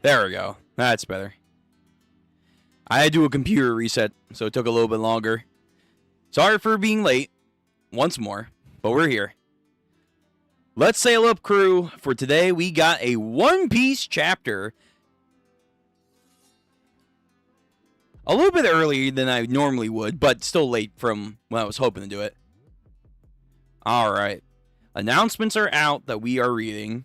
There we go. That's better. I had to do a computer reset, so it took a little bit longer. Sorry for being late, once more, but we're here. Let's sail up, crew. For today, we got a One Piece chapter. A little bit earlier than I normally would, but still late from when I was hoping to do it. Alright. Announcements are out that we are reading.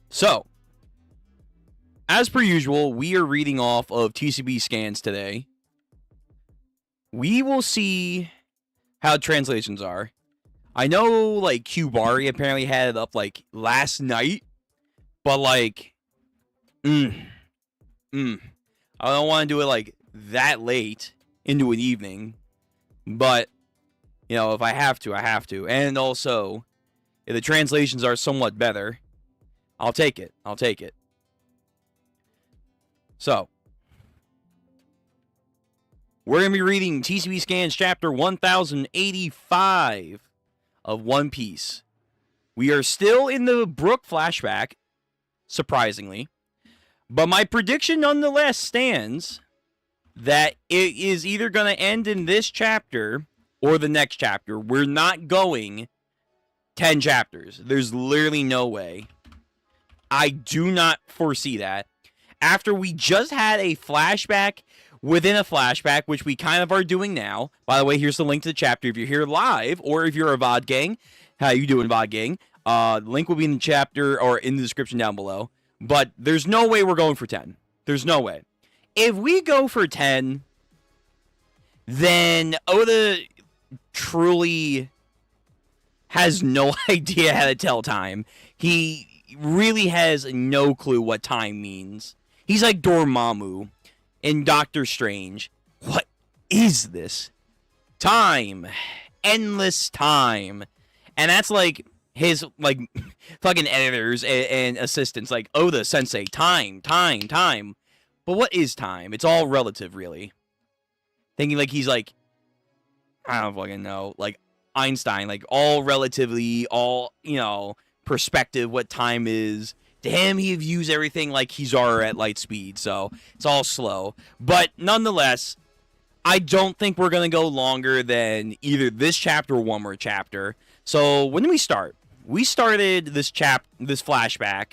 So, as per usual, we are reading off of TCB scans today. We will see how translations are. I know, like, Kubari apparently had it up, like, last night. But, like, I don't want to do it, like, that late into an evening. But, you know, if I have to, I have to. And also, if the translations are somewhat better, I'll take it. I'll take it. So, we're going to be reading TCB Scans Chapter 1085 of One Piece. We are still in the Brook flashback, surprisingly. But my prediction nonetheless stands that it is either going to end in this chapter or the next chapter. We're not going 10 chapters. There's literally no way. I do not foresee that. After we just had a flashback within a flashback, which we kind of are doing now. By the way, here's the link to the chapter if you're here live, or if you're a VOD gang. How you doing, VOD gang? The link will be in the chapter or in the description down below. But there's no way we're going for 10. There's no way. If we go for 10, then Oda truly has no idea how to tell time. He really has no clue what time means. He's like Dormammu in Doctor Strange. What is this? Time. Endless time. And that's like his, like, fucking editors and assistants. Like, Oda Sensei, time. But what is time? It's all relative, really. Thinking like he's like, I don't fucking know. Like, Einstein. Like, all relatively, all, you know, perspective, what time is. To him, he views everything like he's already at light speed, so it's all slow. But nonetheless, I don't think we're going to go longer than either this chapter or one more chapter. So when did we start? We started this flashback.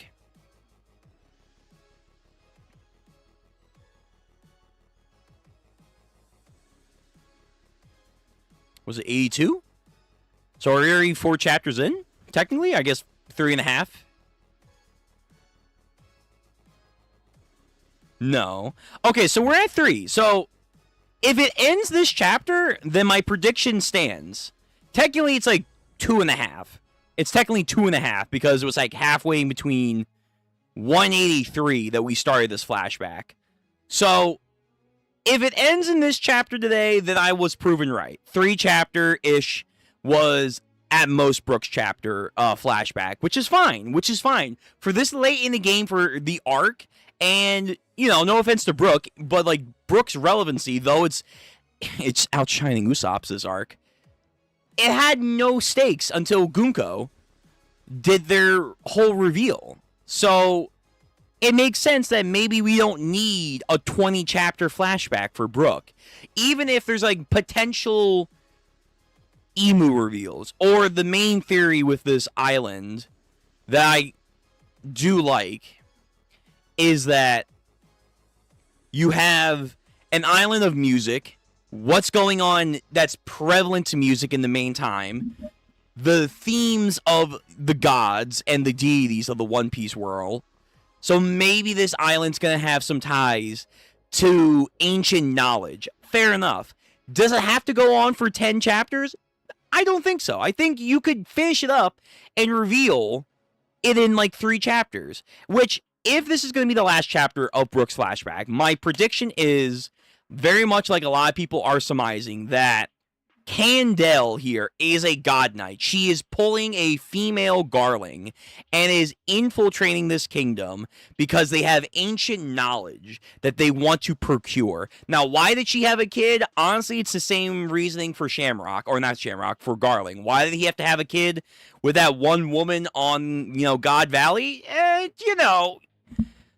Was it 82? So we're already 4 chapters in, technically? I guess 3.5. No. Okay, so we're at 3. So, if it ends this chapter, then my prediction stands. Technically, it's like 2.5. It's technically 2.5 because it was like halfway in between 183 that we started this flashback. So, if it ends in this chapter today, then I was proven right. 3 chapter-ish was at most Brook's chapter flashback, which is fine. For this late in the game for the arc. And, you know, no offense to Brook, but, like, Brook's relevancy, though it's outshining Usopp's this arc, it had no stakes until Gunko did their whole reveal. So, it makes sense that maybe we don't need a 20-chapter flashback for Brook. Even if there's, like, potential Emu reveals, or the main theory with this island that I do like, is that you have an island of music, what's going on that's prevalent to music in the main time, the themes of the gods and the deities of the One Piece world. So maybe this island's going to have some ties to ancient knowledge. Fair enough. Does it have to go on for 10 chapters? I don't think so. I think you could finish it up and reveal it in like 3 chapters, which, if this is going to be the last chapter of Brook's flashback, my prediction is very much like a lot of people are surmising that Candel here is a god knight. She is pulling a female Garling and is infiltrating this kingdom because they have ancient knowledge that they want to procure. Now, why did she have a kid? Honestly, it's the same reasoning for Shamrock, or not Shamrock, for Garling. Why did he have to have a kid with that one woman on, God Valley?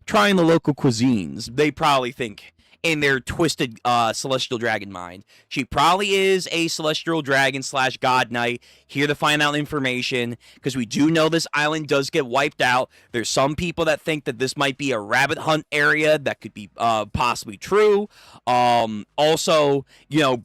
Trying the local cuisines. They probably think in their twisted celestial dragon mind. She probably is a celestial dragon / god knight, here to find out information, because we do know this island does get wiped out. There's some people that think that this might be a rabbit hunt area. That could be possibly true. Also,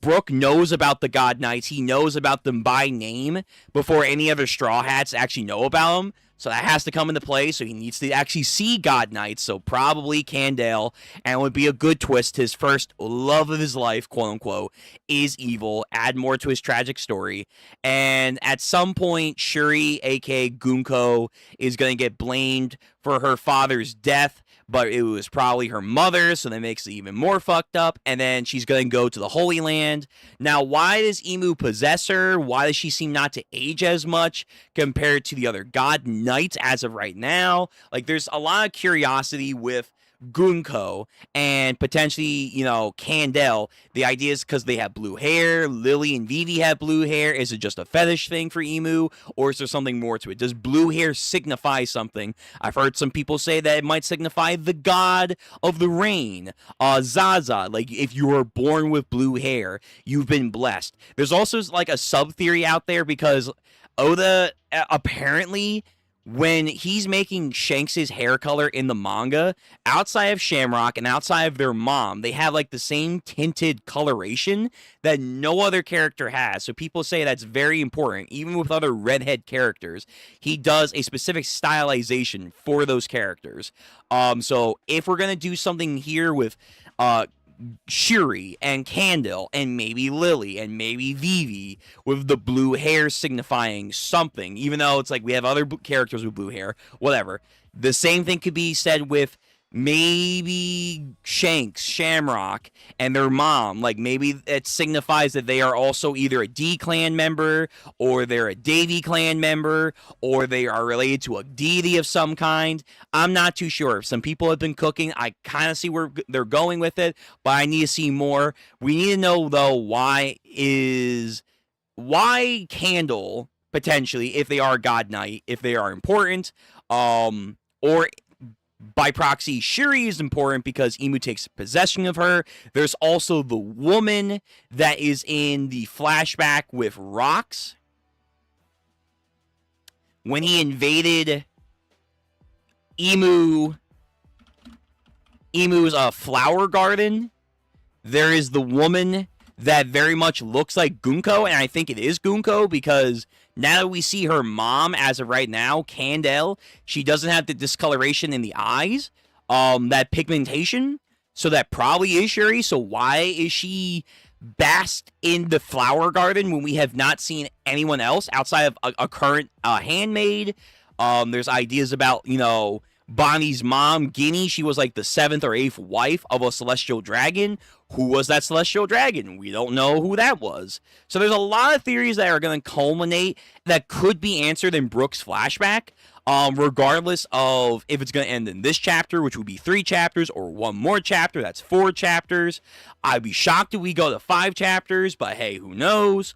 Brook knows about the god knights. He knows about them by name before any other Straw Hats actually know about them. So that has to come into play, so he needs to actually see God Knights, so probably Candel, and it would be a good twist. His first love of his life, quote-unquote, is evil, add more to his tragic story, and at some point, Shuri, a.k.a. Gunko, is going to get blamed for her father's death, but it was probably her mother, so that makes it even more fucked up, and then she's going to go to the Holy Land. Now, why does Imu possess her? Why does she seem not to age as much compared to the other God Knights as of right now? Like, there's a lot of curiosity with Gunko and potentially, Candel. The idea is because they have blue hair. Lily and Vivi have blue hair. Is it just a fetish thing for Imu, or is there something more to it? Does blue hair signify something? I've heard some people say that it might signify the god of the rain. Zaza, like if you were born with blue hair, you've been blessed. There's also like a sub theory out there because Oda apparently, when he's making Shanks' hair color in the manga, outside of Shamrock and outside of their mom, they have like the same tinted coloration that no other character has. So people say that's very important. Even with other redhead characters, he does a specific stylization for those characters. So if we're going to do something here with Shuri and Candel and maybe Lily and maybe Vivi with the blue hair signifying something, even though it's like we have other characters with blue hair, whatever. The same thing could be said with maybe Shanks, Shamrock, and their mom. Like maybe it signifies that they are also either a D clan member, or they're a Davy clan member, or they are related to a deity of some kind. I'm not too sure. Some people have been cooking. I kind of see where they're going with it, but I need to see more. We need to know though why Candle potentially, if they are God Knight, if they are important, or by proxy, Shuri is important because Imu takes possession of her. There's also the woman that is in the flashback with Rocks. When he invaded Imu's flower garden, there is the woman that very much looks like Gunko, and I think it is Gunko because now that we see her mom as of right now, Candel, she doesn't have the discoloration in the eyes, that pigmentation, so that probably is Shuri. So why is she basked in the flower garden when we have not seen anyone else outside of a current handmaid? There's ideas about, Bonnie's mom, Guinea. She was like the 7th or 8th wife of a celestial dragon. Who was that celestial dragon? We don't know who that was. So there's a lot of theories that are going to culminate that could be answered in Brook's flashback, regardless of if it's going to end in this chapter, which would be 3 chapters, or one more chapter. That's 4 chapters. I'd be shocked if we go to 5 chapters, but hey, who knows?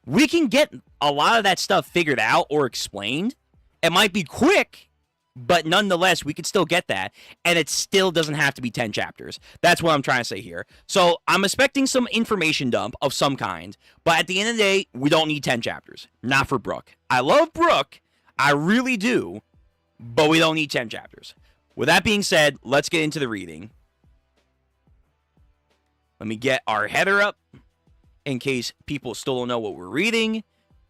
We can get a lot of that stuff figured out or explained. It might be quick, but nonetheless, we could still get that, and it still doesn't have to be 10 chapters. That's what I'm trying to say here. So I'm expecting some information dump of some kind, but at the end of the day, we don't need 10 chapters. Not for Brook. I love Brook. I really do, but we don't need 10 chapters. With that being said, let's get into the reading. Let me get our header up in case people still don't know what we're reading.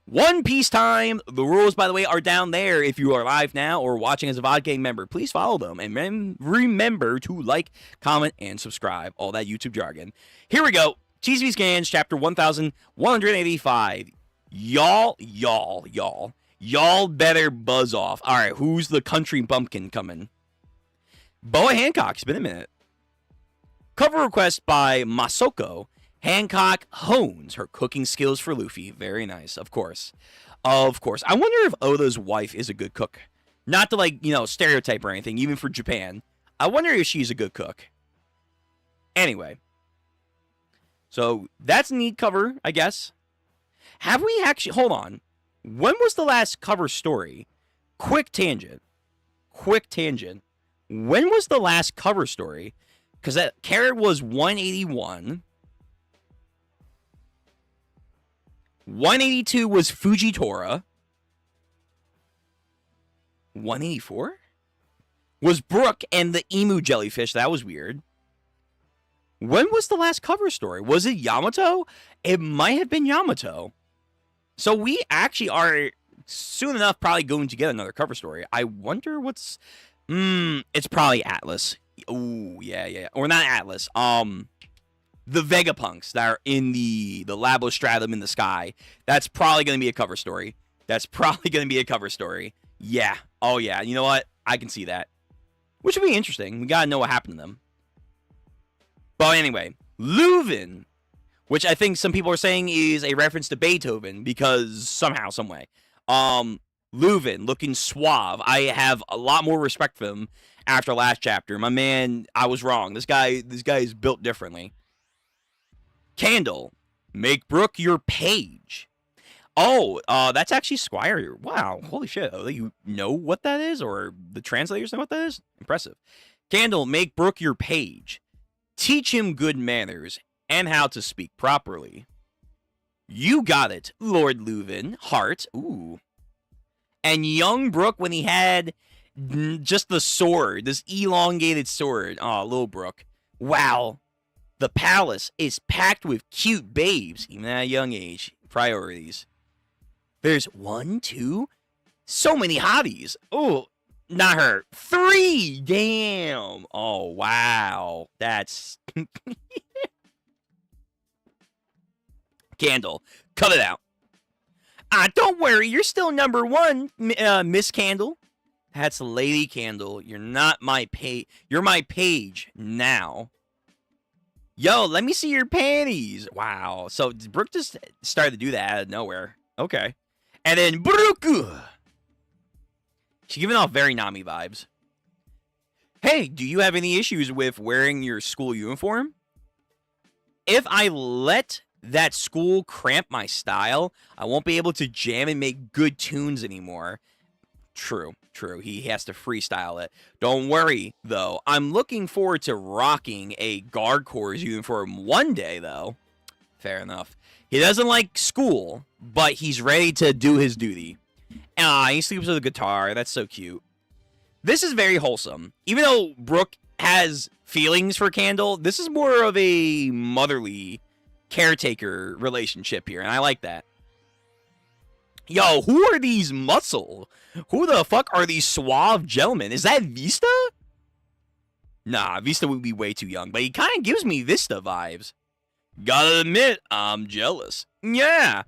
One Piece time. The rules, by the way, are down there. If you are live now or watching as a VOD Gang member, please follow them. And remember to like, comment, and subscribe. All that YouTube jargon. Here we go. TCB Scans, chapter 1185. Y'all better buzz off. All right, who's the country bumpkin coming? Boa Hancock. It's been a minute. Cover request by Masoko. Hancock hones her cooking skills for Luffy. Very nice, of course. Of course. I wonder if Oda's wife is a good cook. Not to, like, stereotype or anything, even for Japan. I wonder if she's a good cook. Anyway. So, that's a neat cover, I guess. Have we actually... Hold on. When was the last cover story? Quick tangent. When was the last cover story? Because that Carrot was 181. 182 was Fujitora. 184 was Brook and the emu jellyfish. That was weird. When was the last cover story? Was it Yamato? It might have been Yamato. So we actually are soon enough probably going to get another cover story. I wonder what's... it's probably Atlas. Oh, yeah. Or not Atlas. The Vegapunks that are in the Labostratum in the sky. That's probably going to be a cover story. Yeah. Oh, yeah. You know what? I can see that. Which would be interesting. We got to know what happened to them. But anyway, Leuven, which I think some people are saying is a reference to Beethoven because somehow, some way. Leuven, looking suave. I have a lot more respect for him after last chapter. My man, I was wrong. This guy is built differently. Candle, make Brook your page. Oh, that's actually Squire. Wow, holy shit. You know what that is? Or the translators know what that is? Impressive. Candle, make Brook your page. Teach him good manners and how to speak properly. You got it, Lord Leuven. Heart. Ooh. And young Brook, when he had just the sword, this elongated sword. Oh, little Brook. Wow. The palace is packed with cute babes, even at a young age. Priorities. There's 1, 2, so many hotties. Oh, not her. 3, damn. Oh, wow. That's... Candle, cut it out. Don't worry, you're still number 1, Miss Candle. That's Lady Candle. You're not my page. You're my page now. Yo, let me see your panties. Wow. So Brook just started to do that out of nowhere. Okay. And then Brook. She's giving off very Nami vibes. Hey, do you have any issues with wearing your school uniform? If I let that school cramp my style, I won't be able to jam and make good tunes anymore. True. He has to freestyle it. Don't worry, though. I'm looking forward to rocking a Guard Corps uniform one day, though. Fair enough. He doesn't like school, but he's ready to do his duty. He sleeps with a guitar. That's so cute. This is very wholesome. Even though Brook has feelings for Candle, this is more of a motherly caretaker relationship here, and I like that. Yo, who are these muscle? Who the fuck are these suave gentlemen? Is that Vista? Nah, Vista would be way too young, but he kind of gives me Vista vibes. Gotta admit, I'm jealous. Yeah.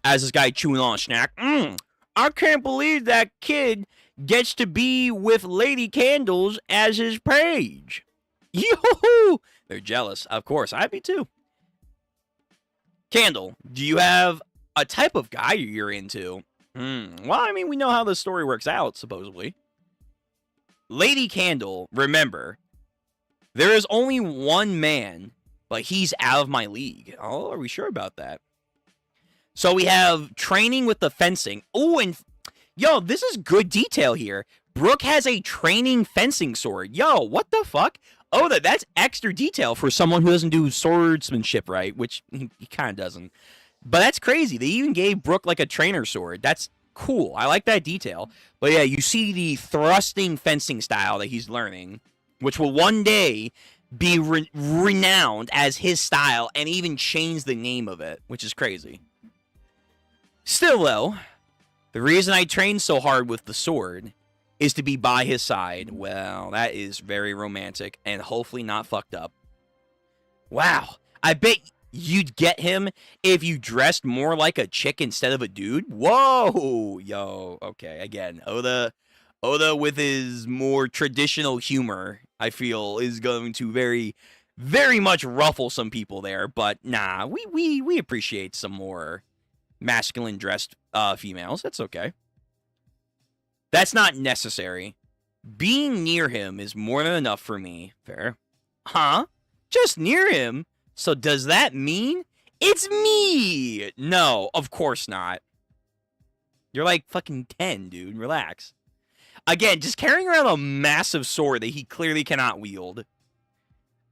As this guy chewing on a snack. I can't believe that kid gets to be with Lady Candles as his page. Yo! They're jealous. Of course, I'd be too. Candle, do you have a type of guy you're into? Well, I mean, we know how the story works out, supposedly. Lady Candle, remember, there is only one man, but he's out of my league. Oh, are we sure about that? So we have training with the fencing. Oh, and yo, this is good detail here. Brook has a training fencing sword. Yo, what the fuck? Oh, that's extra detail for someone who doesn't do swordsmanship right, which he kind of doesn't. But that's crazy. They even gave Brook like a trainer sword. That's cool. I like that detail. But yeah, you see the thrusting fencing style that he's learning, which will one day be renowned as his style and even change the name of it, which is crazy. Still, though, the reason I train so hard with the sword is to be by his side. Well, that is very romantic and hopefully not fucked up. Wow. I bet you'd get him if you dressed more like a chick instead of a dude. Whoa. Yo. Okay. Again, Oda with his more traditional humor, I feel, is going to very very much ruffle some people there, but nah, we appreciate some more masculine dressed females. That's okay. That's not necessary. Being near him is more than enough for me. Fair. Huh? Just near him? So does that mean it's me? No, of course not. You're like fucking 10, dude. Relax. Again, just carrying around a massive sword that he clearly cannot wield.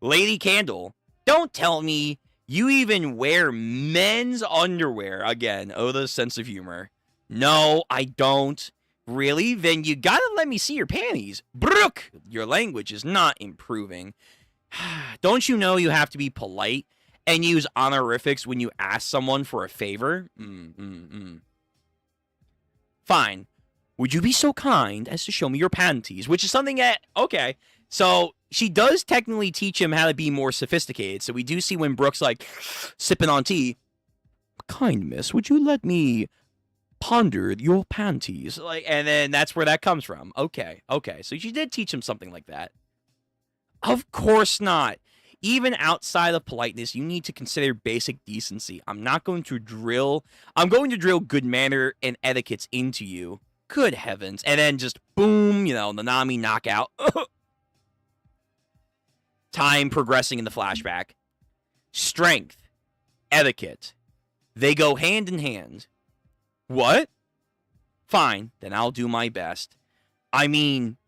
Lady Candle, don't tell me you even wear men's underwear. Again, Oda's sense of humor. No, I don't. Really? Then you gotta let me see your panties. Brooke, your language is not improving. Don't you know you have to be polite and use honorifics when you ask someone for a favor? Fine. Would you be so kind as to show me your panties? Which is something that, okay. So she does technically teach him how to be more sophisticated. So we do see when Brooke's like sipping on tea. Kind miss, would you let me ponder your panties? Like, and then that's where that comes from. Okay. So she did teach him something like that. Of course not. Even outside of politeness, you need to consider basic decency. I'm going to drill good manner and etiquettes into you. Good heavens. And then just boom, Nanami knockout. Time progressing in the flashback. Strength, etiquette. They go hand in hand. What? Fine, then I'll do my best. I mean,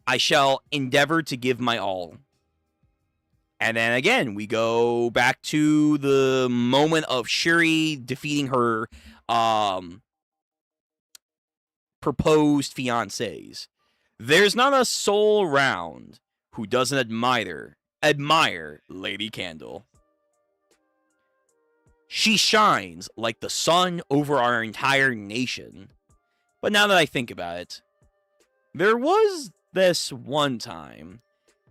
I shall endeavor to give my all. And then again, we go back to the moment of Shuri defeating her proposed fiancés. There's not a soul around who doesn't admire Lady Candle. She shines like the sun over our entire nation. But now that I think about it, there was this one time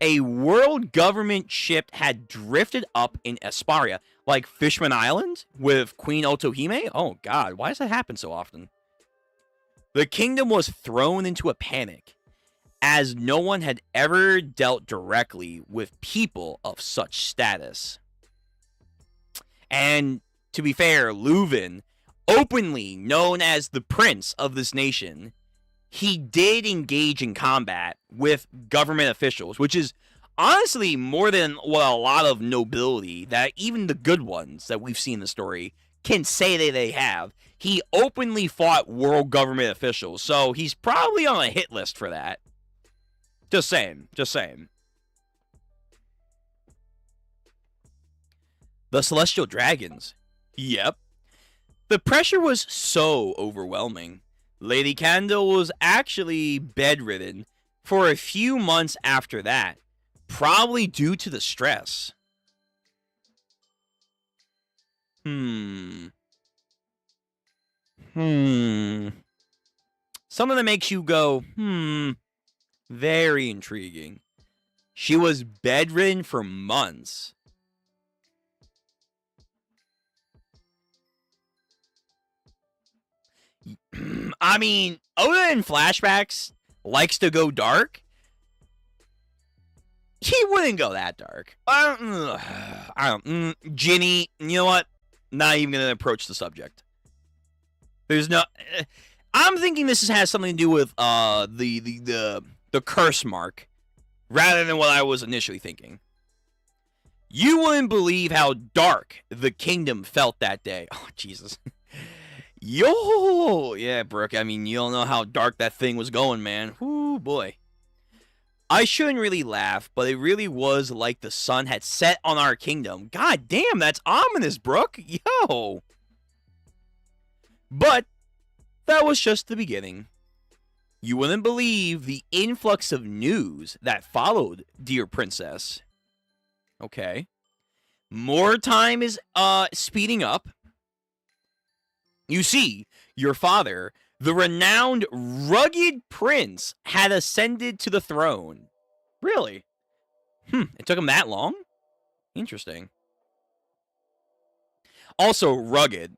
a world government ship had drifted up in Esparia, like Fishman Island with Queen Otohime. Oh god, why does that happen so often? The kingdom was thrown into a panic, as no one had ever dealt directly with people of such status. And to be fair, Leuven, openly known as the prince of this nation, he did engage in combat with government officials, which is honestly more than what a lot of nobility, that even the good ones that we've seen in the story, can say that they have. He openly fought world government officials, so he's probably on a hit list for that. Just saying. The Celestial Dragons. Yep. The pressure was so overwhelming. Lady Candle was actually bedridden for a few months after that, probably due to the stress. Something that makes you go, very intriguing. She was bedridden for months. I mean, Oda in flashbacks likes to go dark. He wouldn't go that dark. Ginny, you know what? Not even going to approach the subject. There's no... I'm thinking this has something to do with the curse mark, rather than what I was initially thinking. You wouldn't believe how dark the kingdom felt that day. Oh, Jesus. Yo! Yeah, Brooke, I mean, you don't know how dark that thing was going, man. Whoo, boy. I shouldn't really laugh, but it really was like the sun had set on our kingdom. God damn, that's ominous, Brooke. Yo! But that was just the beginning. You wouldn't believe the influx of news that followed, dear princess. Okay. More time is speeding up. You see, your father, the renowned rugged prince, had ascended to the throne. Really? It took him that long? Interesting. Also rugged.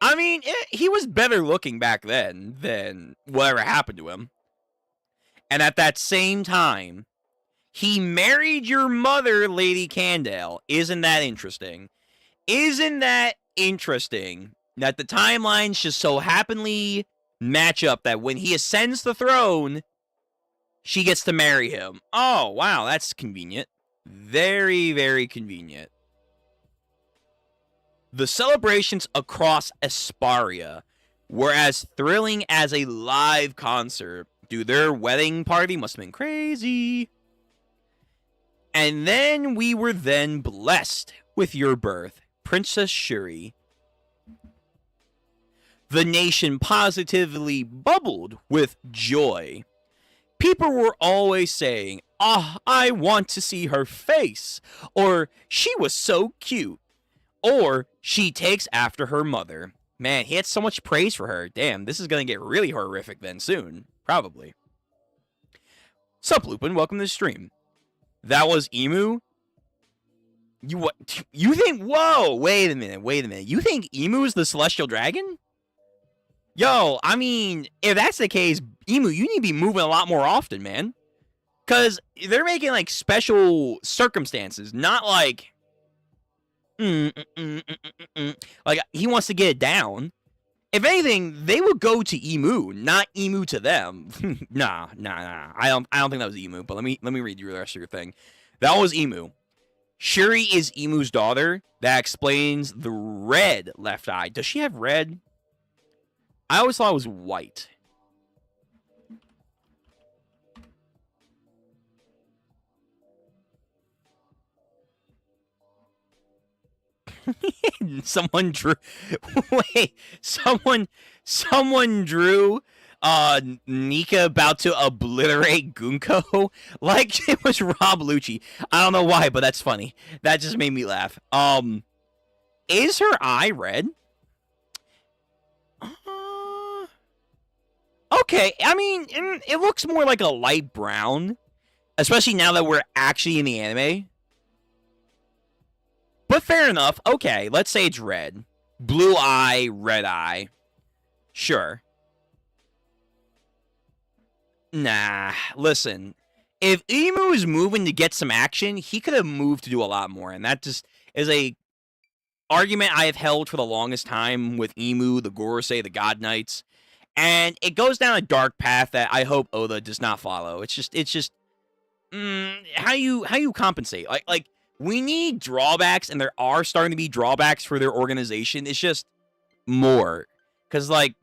I mean, he was better looking back then than whatever happened to him. And at that same time, He married your mother, Lady Candale. Isn't that interesting? Isn't that interesting that the timelines just so happily match up that when he ascends the throne, she gets to marry him? Oh, wow, that's convenient. Very, very convenient. The celebrations across Esparia were as thrilling as a live concert. Dude, their wedding party must have been crazy. And then we were then blessed with your birth, Princess Shuri. The nation positively bubbled with joy. People were always saying, "Ah, oh, I want to see her face," or "She was so cute," or "She takes after her mother." Man, he had so much praise for her. Damn, this is going to get really horrific then soon. Probably. Sup, Lupin? Welcome to the stream. That was Emu? You think... Whoa! Wait a minute. You think Emu is the Celestial Dragon? Yo, I mean, if that's the case, Emu, you need to be moving a lot more often, man. Because they're making, like, special circumstances, not like... Like, he wants to get it down. If anything, they would go to Emu, not Emu to them. Nah. I don't think that was Emu, but let me read you the rest of your thing. That was Emu. Shuri is Emu's daughter. That explains the red left eye. Does she have red? I always thought it was white. Someone drew. Wait, someone drew Nika about to obliterate Gunko like it was Rob Lucci. I don't know why, but that's funny. That just made me laugh. Is her eye red? Okay, I mean, it looks more like a light brown, especially now that we're actually in the anime. But fair enough. Okay, let's say it's red. Blue eye, red eye. Sure. Nah, listen. If Emu is moving to get some action, he could have moved to do a lot more. And that just is a argument I have held for the longest time with Emu, the Gorosei, the God Knights. And it goes down a dark path that I hope Oda does not follow. It's just how you compensate. Like we need drawbacks, and there are starting to be drawbacks for their organization. It's just more. Cause like,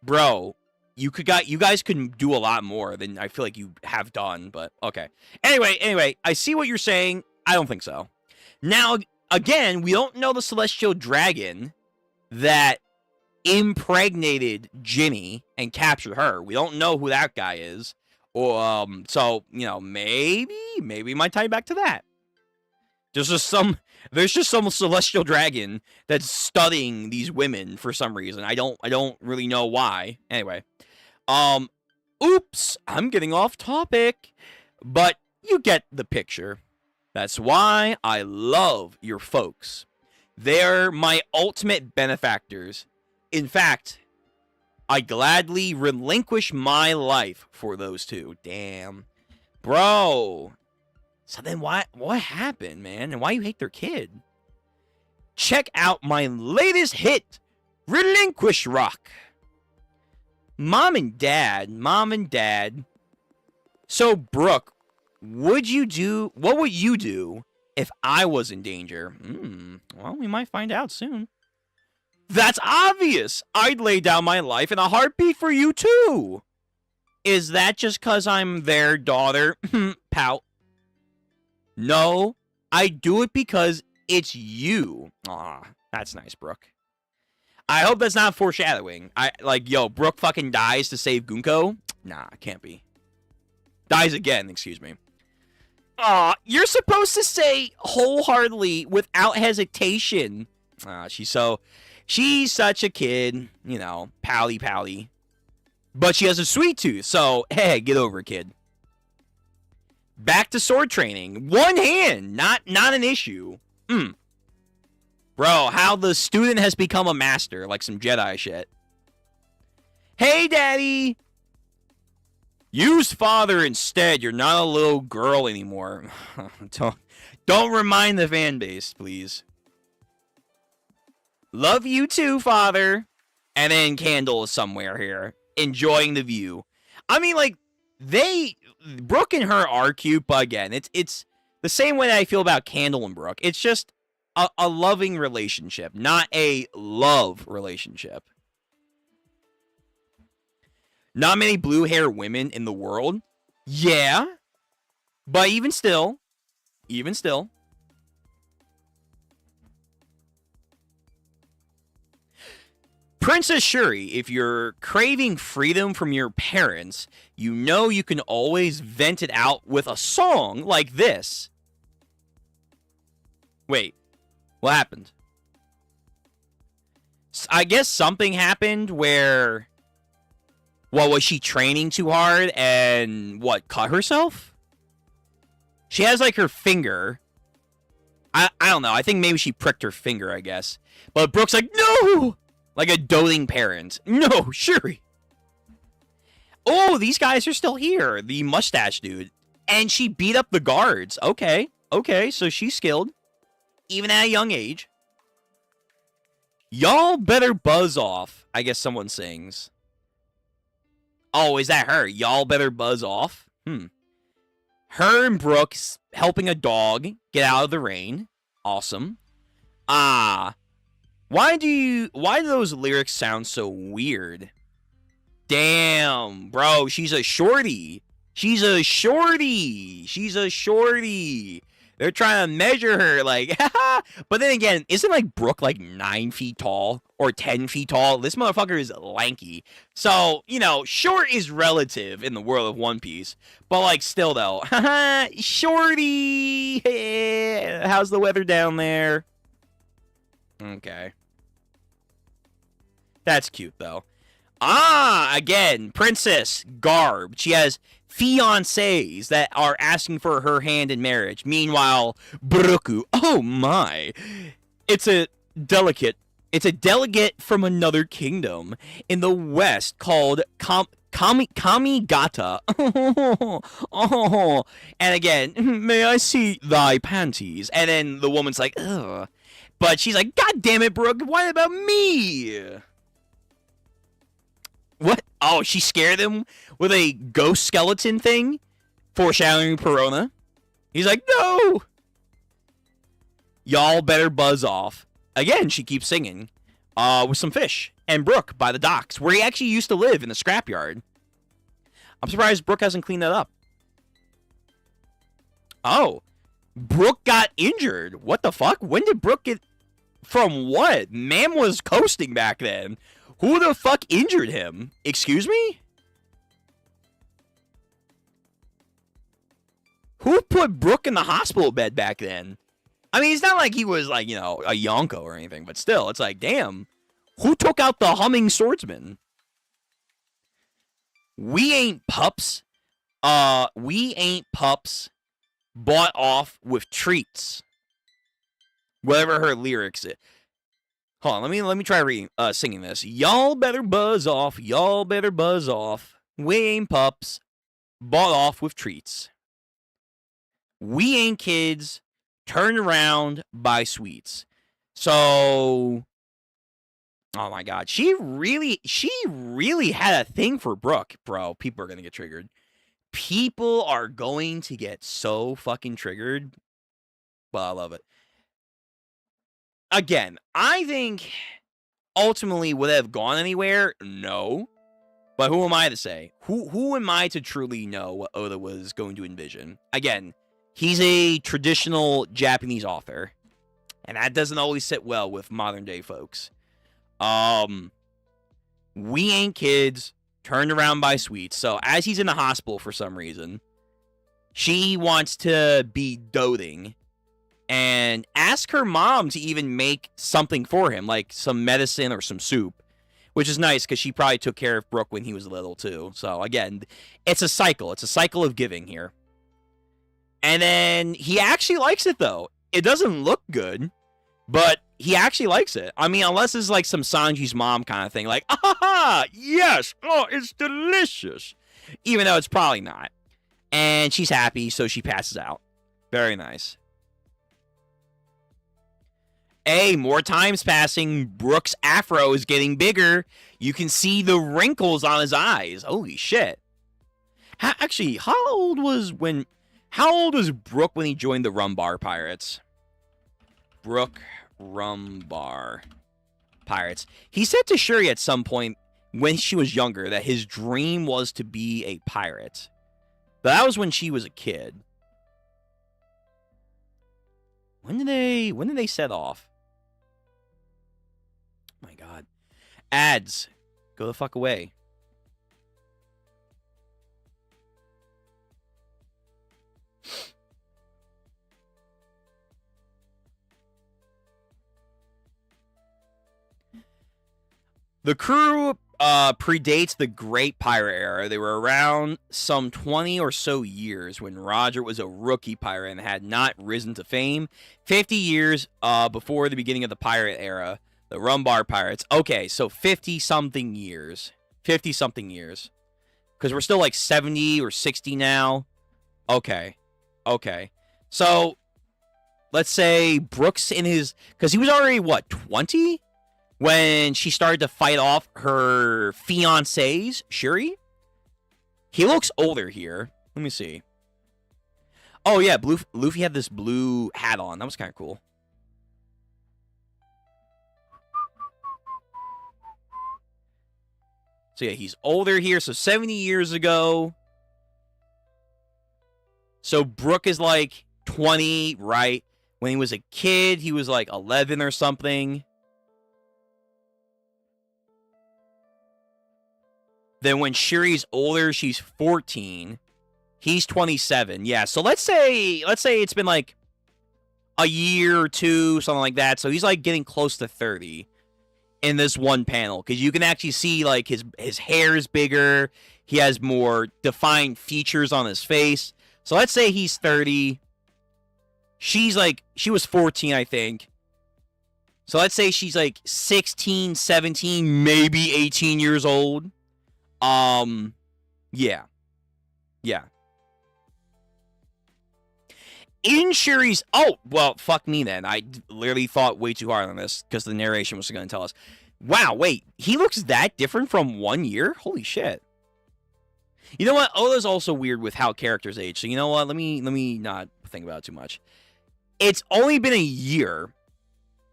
bro, you guys could do a lot more than I feel like you have done, but okay. Anyway, I see what you're saying. I don't think so. Now, again, we don't know the Celestial Dragon that impregnated Ginny and captured her. We don't know who that guy is. Or so, you know, maybe we might tie back to that. There's just some celestial dragon that's studying these women for some reason. I don't really know why. Anyway, oops, I'm getting off topic, but you get the picture. That's why I love your folks. They're my ultimate benefactors. In fact, I gladly relinquish my life for those two. Damn, bro. So then what happened, man? And why you hate their kid? Check out my latest hit, Relinquish Rock. Mom and Dad. So, Brooke, what would you do if I was in danger? Well, we might find out soon. That's obvious. I'd lay down my life in a heartbeat for you, too. Is that just because I'm their daughter? Pout. No, I do it because it's you. Aw, that's nice, Brooke. I hope that's not foreshadowing. Yo, Brooke fucking dies to save Gunko? Nah, can't be. Dies again, excuse me. Aw, you're supposed to say wholeheartedly without hesitation. She's such a kid, you know, pouty. But she has a sweet tooth, so, hey, get over it, kid. Back to sword training. One hand, not an issue. Bro, how the student has become a master, like some Jedi shit. Hey, Daddy! Use father instead. You're not a little girl anymore. Don't remind the fan base, please. Love you too, father. And then Candle is somewhere here, enjoying the view. I mean, like, Brooke and her are cute, but again, it's the same way that I feel about Candle and Brooke. It's just a loving relationship, not a love relationship. Not many blue hair women in the world. Yeah. But even still. Princess Shuri, if you're craving freedom from your parents, you know you can always vent it out with a song like this. Wait, what happened? I guess something happened where... What, was she training too hard and, cut herself? She has, like, her finger. I don't know. I think maybe she pricked her finger, I guess. But Brooke's like, no! Like a doting parent. No, Shuri. Oh, these guys are still here. The mustache dude. And she beat up the guards. Okay, so she's skilled. Even at a young age. Y'all better buzz off, I guess someone sings. Oh, is that her? Y'all better buzz off? Her and Brooks helping a dog get out of the rain. Awesome. Why do those lyrics sound so weird? Damn, bro, she's a shorty. They're trying to measure her, like, but then again, isn't, like, Brooke, like, 9 feet tall or 10 feet tall? This motherfucker is lanky. So, you know, short is relative in the world of One Piece. But, like, still, though, shorty. How's the weather down there? Okay. That's cute, though. Again, Princess Garb. She has fiancés that are asking for her hand in marriage. Meanwhile, Broku, oh my. It's a delegate from another kingdom in the west called Kamigata. And again, may I see thy panties? And then the woman's like, ugh. But she's like, God damn it, Brooke, what about me? What? Oh, she scared him with a ghost skeleton thing? Foreshadowing Perona. He's like, no! Y'all better buzz off. Again, she keeps singing. With some fish. And Brooke by the docks, where he actually used to live in the scrapyard. I'm surprised Brooke hasn't cleaned that up. Oh. Brooke got injured. What the fuck? When did Brooke get... From what? Man was coasting back then. Who the fuck injured him? Excuse me? Who put Brooke in the hospital bed back then? I mean, it's not like he was, like, you know, a Yonko or anything, but still, it's like, damn. Who took out the humming swordsman? We ain't pups. We ain't pups bought off with treats. Whatever her lyrics is. Hold on, let me try reading, singing this. Y'all better buzz off. Y'all better buzz off. We ain't pups bought off with treats. We ain't kids turned around by sweets. So, oh my God, she really had a thing for Brooke, bro. People are gonna get triggered. People are going to get so fucking triggered. But I love it. Again, I think ultimately would have gone anywhere. No. But who am I to say? Who am I to truly know what Oda was going to envision? Again, he's a traditional Japanese author. And that doesn't always sit well with modern day folks. We ain't kids turned around by sweets. So as he's in the hospital for some reason, she wants to be doting and ask her mom to even make something for him, like some medicine or some soup, which is nice because she probably took care of Brooke when he was little too. So again, it's a cycle. It's a cycle of giving here. And then he actually likes it though. It doesn't look good, but he actually likes it. I mean, unless it's like some Sanji's mom kind of thing, like, ah, yes, oh, it's delicious. even though it's probably not. And she's happy, so she passes out. Very nice. Hey, more time's passing. Brook's afro is getting bigger. You can see the wrinkles on his eyes. Holy shit. Actually, how old was Brook when he joined the Rumbar Pirates? Brook Rumbar Pirates. He said to Shuri at some point when she was younger that his dream was to be a pirate. But that was when she was a kid. When did they set off? Oh my god. Ads. Go the fuck away. The crew predates the Great Pirate Era. They were around some 20 or so years when Roger was a rookie pirate and had not risen to fame. 50 years before the beginning of the Pirate Era, the Rumbar Pirates. Okay, so 50-something years. 50-something years. Because we're still like 70 or 60 now. Okay. So, let's say Brooks in his... Because he was already, what, 20? When she started to fight off her fiancés, Shuri. He looks older here. Let me see. Oh, yeah, Luffy had this blue hat on. That was kind of cool. So, yeah, he's older here. So, 70 years ago. So, Brook is like 20, right? When he was a kid, he was like 11 or something. Then when Shuri's older, she's 14. He's 27. Yeah, so let's say it's been like a year or two, something like that. So he's like getting close to 30 in this one panel. Because you can actually see like his hair is bigger. He has more defined features on his face. So let's say he's 30. She was 14, I think. So let's say she's like 16, 17, maybe 18 years old. Yeah. In Shuri's... Oh, well, fuck me then. I literally thought way too hard on this because the narration was going to tell us. Wow, wait. He looks that different from 1 year? Holy shit. You know what? Oda's also weird with how characters age. So you know what? Let me not think about it too much. It's only been a year,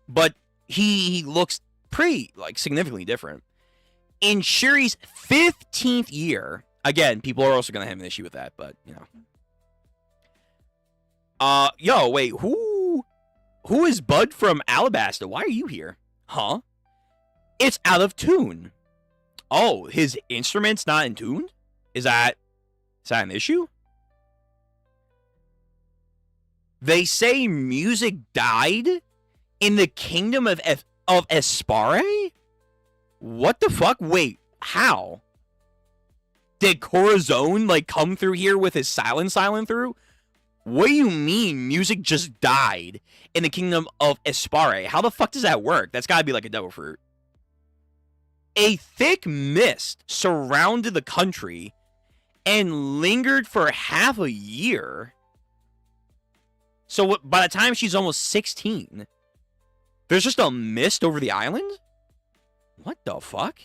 but he looks pretty, like, significantly different. In Shuri's 15th year, again, people are also going to have an issue with that, but, you know. Yo, wait, who is Bud from Alabasta? Why are you here? Huh? It's out of tune. Oh, his instrument's not in tune? Is that an issue? They say music died in the kingdom of Espare? What the fuck? Wait, how? Did Corazon, like, come through here with his silent through? What do you mean music just died in the kingdom of Espare? How the fuck does that work? That's gotta be like a devil fruit. A thick mist surrounded the country and lingered for half a year. So by the time she's almost 16, there's just a mist over the island? What the fuck?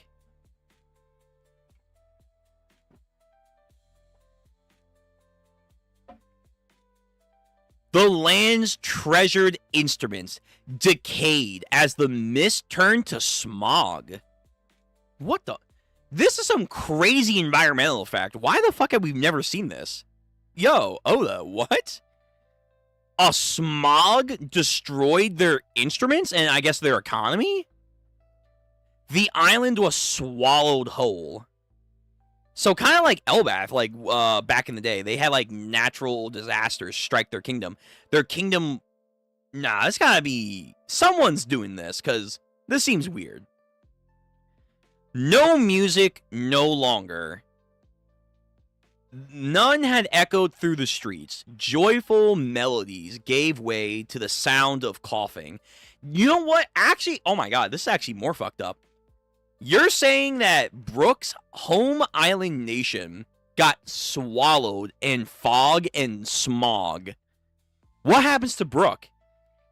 The land's treasured instruments decayed as the mist turned to smog. What the? This is some crazy environmental effect. Why the fuck have we never seen this? Yo, Oda, what? A smog destroyed their instruments and I guess their economy? The island was swallowed whole. So kind of like Elbath, like back in the day, they had like natural disasters strike their kingdom. Their kingdom, nah, it's gotta be someone's doing this because this seems weird. No music, no longer. None had echoed through the streets. Joyful melodies gave way to the sound of coughing. You know what? Actually, oh my god, this is actually more fucked up. You're saying that Brook's home island nation got swallowed in fog and smog. What happens to Brook?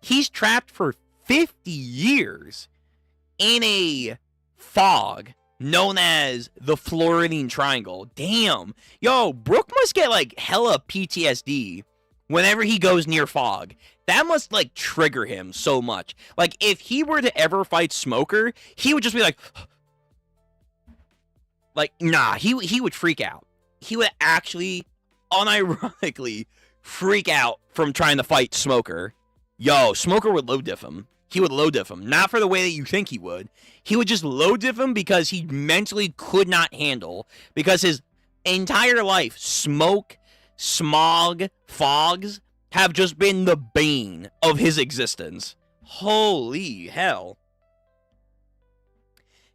He's trapped for 50 years in a fog known as the Floridian Triangle. Damn. Yo, Brook must get like hella PTSD whenever he goes near fog. That must like trigger him so much. Like if he were to ever fight Smoker, he would just be like nah, he would freak out. He would actually unironically freak out from trying to fight Smoker. Yo, Smoker would low diff him. He would low diff him. Not for the way that you think he would. He would just low diff him because he mentally could not handle. Because his entire life, smoke, smog, fogs have just been the bane of his existence. Holy hell.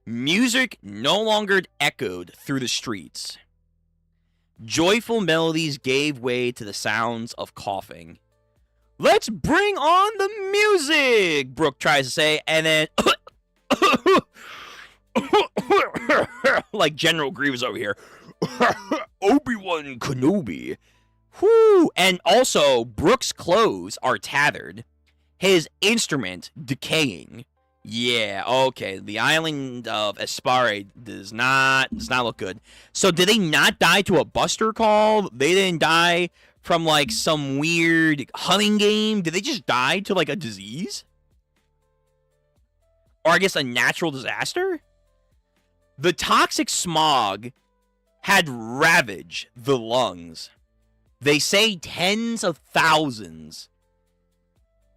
Music no longer echoed through the streets. Joyful melodies gave way to the sounds of coughing. Let's bring on the music, Brook tries to say, and then like General Grievous over here. Obi-Wan Kenobi. Whew. And also, Brook's clothes are tattered. His instrument decaying. Yeah, okay. The island of Espare does not look good. So did they not die to a buster call? They didn't die from like some weird hunting game? Did they just die to like a disease? Or I guess a natural disaster? The toxic smog had ravaged the lungs. They say tens of thousands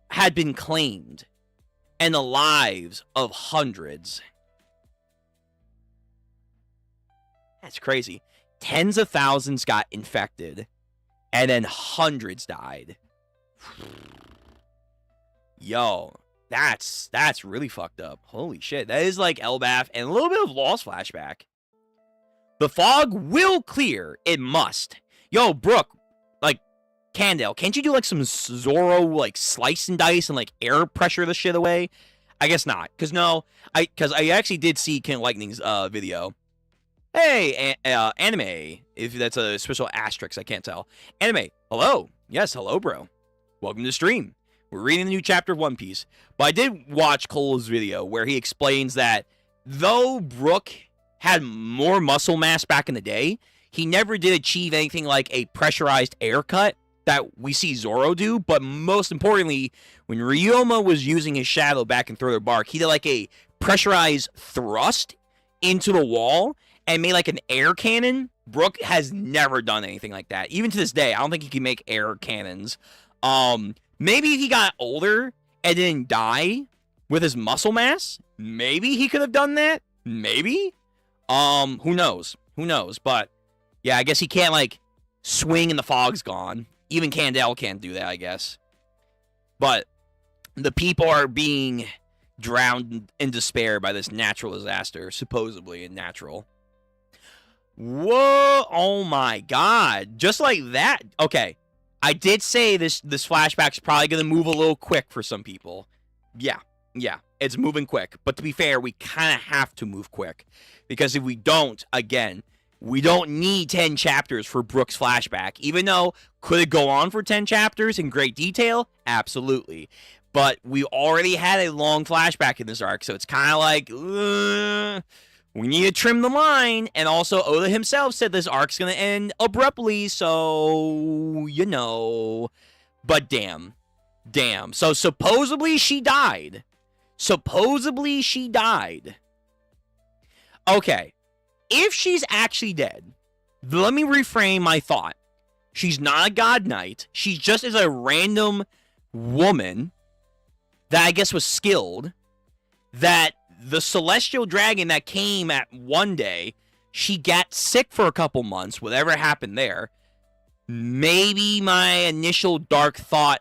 had been claimed, and the lives of hundreds. That's crazy. Tens of thousands got infected, and then hundreds died. Yo, that's really fucked up. Holy shit. That is like Elbaf and a little bit of Lost flashback. The fog will clear. It must. Yo, Brook, like, Candale, can't you do like some Zoro like slice and dice and like air pressure the shit away? I guess not. Cause I actually did see King Lightning's video. Hey, anime. If that's a special asterisk, I can't tell. Anime. Hello. Yes, hello, bro. Welcome to the stream. We're reading the new chapter of One Piece. But I did watch Cole's video where he explains that though Brook had more muscle mass back in the day, he never did achieve anything like a pressurized air cut that we see Zoro do. But most importantly, when Ryoma was using his shadow back in Thriller Bark, he did like a pressurized thrust into the wall and made like an air cannon. Brook has never done anything like that. Even to this day, I don't think he can make air cannons. Maybe if he got older and didn't die with his muscle mass, maybe he could have done that. Maybe. Who knows? Who knows? But yeah, I guess he can't like swing and the fog's gone. Even Candale can't do that, I guess. But the people are being drowned in despair by this natural disaster, supposedly natural. Whoa, oh my god. Just like that. Okay. I did say this flashback's probably going to move a little quick for some people. Yeah, it's moving quick. But to be fair, we kind of have to move quick. Because if we don't, again, we don't need 10 chapters for Brook's flashback. Even though, could it go on for 10 chapters in great detail? Absolutely. But we already had a long flashback in this arc, so it's kind of like, we need to trim the line. And also, Oda himself said this arc's going to end abruptly, so, you know. But damn. So supposedly she died. Okay. If she's actually dead, let me reframe my thought. She's not a god knight. She just is a random woman that I guess was skilled. That the celestial dragon that came at one day, she got sick for a couple months, whatever happened there. Maybe my initial dark thought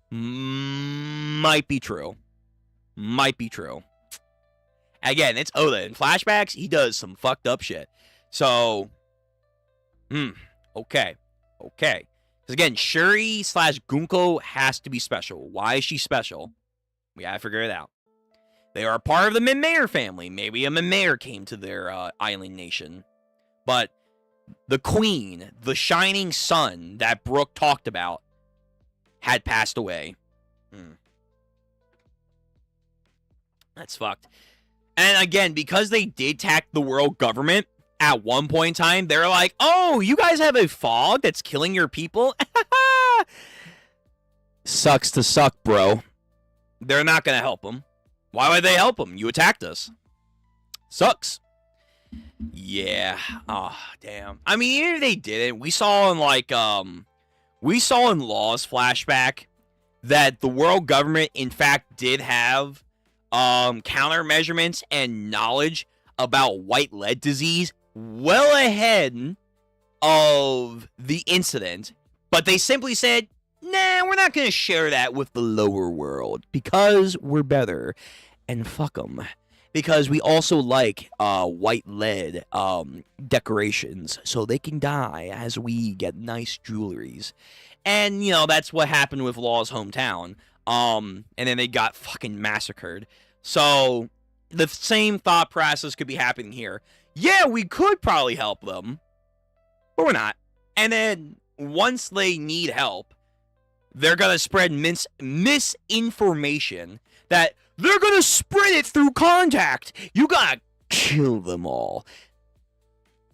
might be true. Again, it's Oda. In flashbacks, he does some fucked up shit. So, okay. Because again, Shuri / Gunko has to be special. Why is she special? We gotta figure it out. They are a part of the Minmayer family. Maybe a Minmayer came to their island nation. But the queen, the shining sun that Brooke talked about, had passed away. That's fucked. And again, because they did tack the world government at one point in time, they're like, oh, you guys have a fog that's killing your people? Sucks to suck, bro. They're not going to help them. Why would they help them? You attacked us. Sucks. Yeah. Oh, damn. I mean, even if they didn't, we saw in Law's flashback that the world government, in fact, did have countermeasurements and knowledge about white lead disease well ahead of the incident, but they simply said, nah, we're not going to share that with the lower world because we're better, and fuck them. Because we also like white lead decorations, so they can die as we get nice jewelries. And, you know, that's what happened with Law's hometown. And then they got fucking massacred. So the same thought process could be happening here. Yeah, we could probably help them, but we're not. And then once they need help, they're going to spread misinformation that they're going to spread it through contact. You got to kill them all.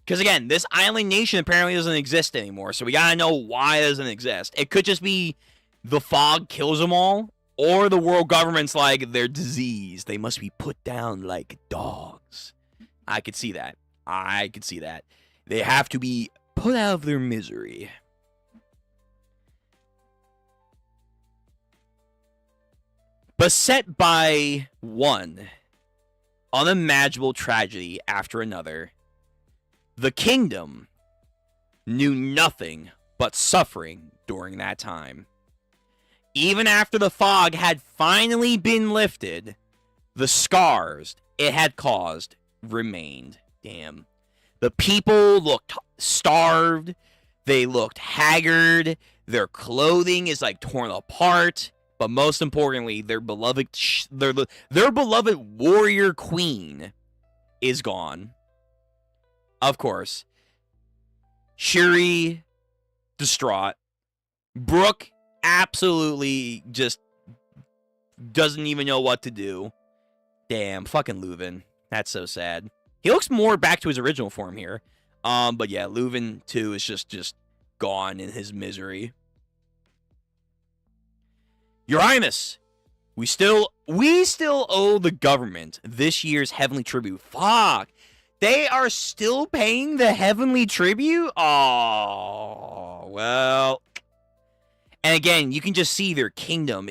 Because again, this island nation apparently doesn't exist anymore, so we got to know why it doesn't exist. It could just be the fog kills them all, or the world government's like, they're diseased. They must be put down like dogs. I could see that. I could see that. They have to be put out of their misery. Beset by one unimaginable tragedy after another, the kingdom knew nothing but suffering during that time. Even after the fog had finally been lifted, the scars it had caused remained. Damn. The people looked starved. They looked haggard. Their clothing is like torn apart. But most importantly, their beloved warrior queen is gone. Of course. Shuri, distraught. Brooke absolutely just doesn't even know what to do. Damn, fucking Leuven. That's so sad. He looks more back to his original form here. But yeah, Leuven too is just gone in his misery. Your Highness, we still owe the government this year's heavenly tribute. Fuck. They are still paying the heavenly tribute? Oh, well. And again, you can just see their kingdom.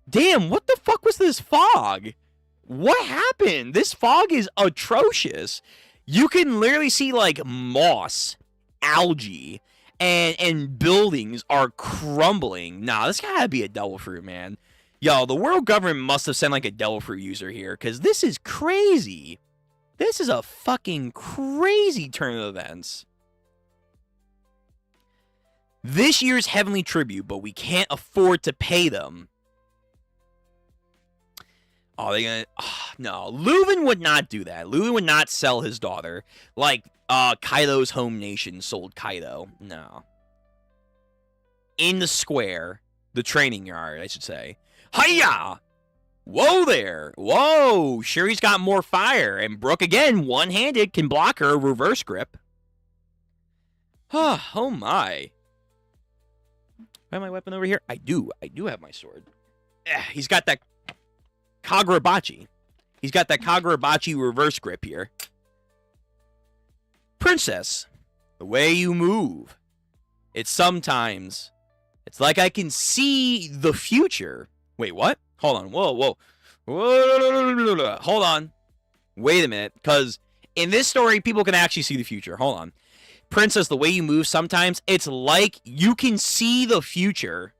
Damn, what the fuck was this fog? What happened? This fog is atrocious. You can literally see, like, moss, algae, and buildings are crumbling. Nah, this gotta be a devil fruit, man. Yo, the world government must have sent, like, a devil fruit user here, because this is crazy. This is a fucking crazy turn of events. This year's heavenly tribute, but we can't afford to pay them. Oh, they gonna... Oh, no, Leuven would not do that. Leuven would not sell his daughter like Kaido's home nation sold Kaido. No. In the square, the training yard, I should say. Hiya! Whoa there! Whoa! Shuri's got more fire, and Brooke, again, one-handed, can block her reverse grip. Oh my. I have my weapon over here? I do have my sword. He's got that Kagurabachi. He's got that Kagurabachi reverse grip here. Princess, the way you move. It's like I can see the future. Wait, what? Hold on. Whoa. Hold on. Wait a minute. Because in this story, people can actually see the future. Hold on. Princess, the way you move sometimes, it's like you can see the future.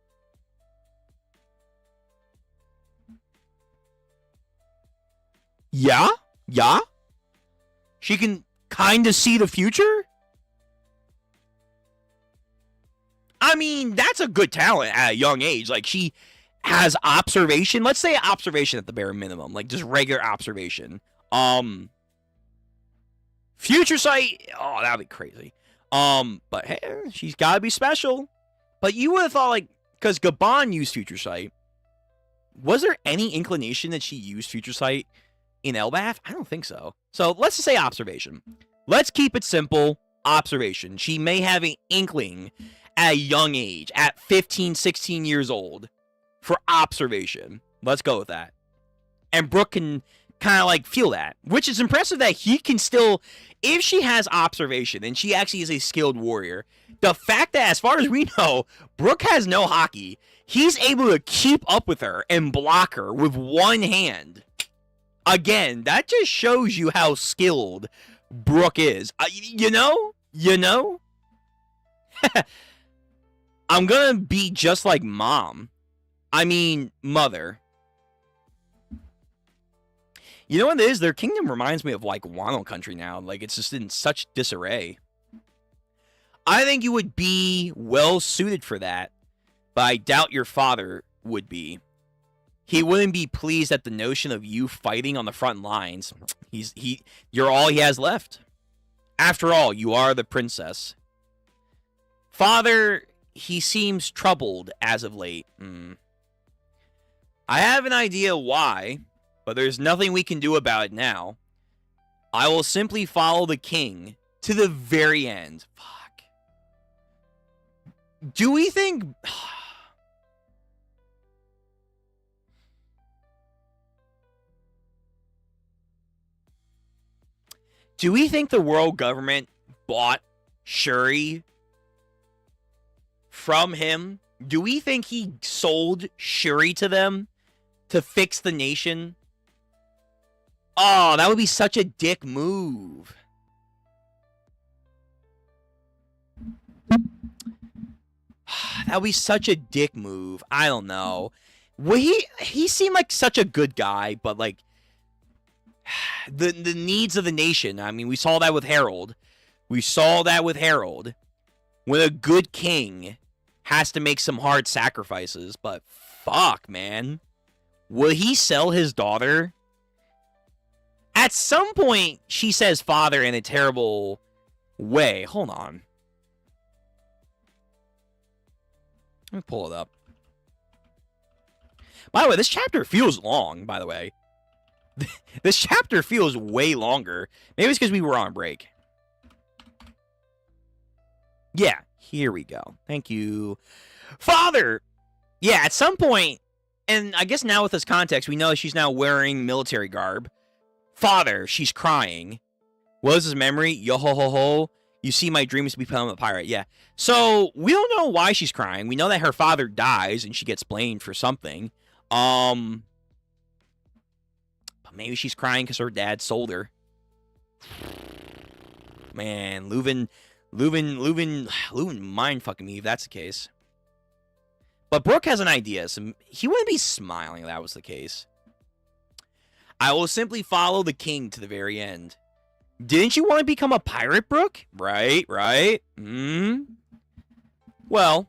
Yeah? She can kind of see the future? I mean, that's a good talent at a young age. Like, she has observation. Let's say observation at the bare minimum. Like, just regular observation. Future Sight, oh, that'd be crazy. But hey, she's gotta be special. But you would have thought, like, because Gabon used Future Sight, was there any inclination that she used Future Sight in Elbaf? I don't think so. So let's just say observation. Let's keep it simple. Observation. She may have an inkling at a young age, at 15, 16 years old, for observation. Let's go with that. And Brook can kind of like feel that, which is impressive that he can still, if she has observation and she actually is a skilled warrior, the fact that as far as we know, Brook has no hockey, he's able to keep up with her and block her with one hand. Again, that just shows you how skilled Brook is. You know? I'm gonna be just like mom. I mean, mother. You know what it is? Their kingdom reminds me of, like, Wano Country now. Like, it's just in such disarray. I think you would be well-suited for that, but I doubt your father would be. He wouldn't be pleased at the notion of you fighting on the front lines. You're all he has left. After all, you are the princess. Father, he seems troubled as of late. I have an idea why, but there's nothing we can do about it now. I will simply follow the king to the very end. Fuck. Do we think... Do we think the world government bought Shuri from him? Do we think he sold Shuri to them to fix the nation? Oh, that would be such a dick move. That would be such a dick move. I don't know. Well, he seemed like such a good guy, but like the needs of the nation. I mean, we saw that with Harold. When a good king has to make some hard sacrifices, but fuck, man. Will he sell his daughter? At some point, she says father in a terrible way. Hold on. Let me pull it up. By the way, this chapter feels long, by the way. This chapter feels way longer. Maybe it's because we were on break. Yeah, here we go. Thank you. Father! Yeah, at some point, and I guess now with this context, we know she's now wearing military garb. Father, she's crying. What was his memory? Yo-ho-ho-ho. You see my dreams to become a pirate. Yeah. So, we don't know why she's crying. We know that her father dies and she gets blamed for something. But maybe she's crying because her dad sold her. Man, Leuven mind fucking me if that's the case. But Brook has an idea. So he wouldn't be smiling if that was the case. I will simply follow the king to the very end. Didn't you want to become a pirate, Brook? Right? Well,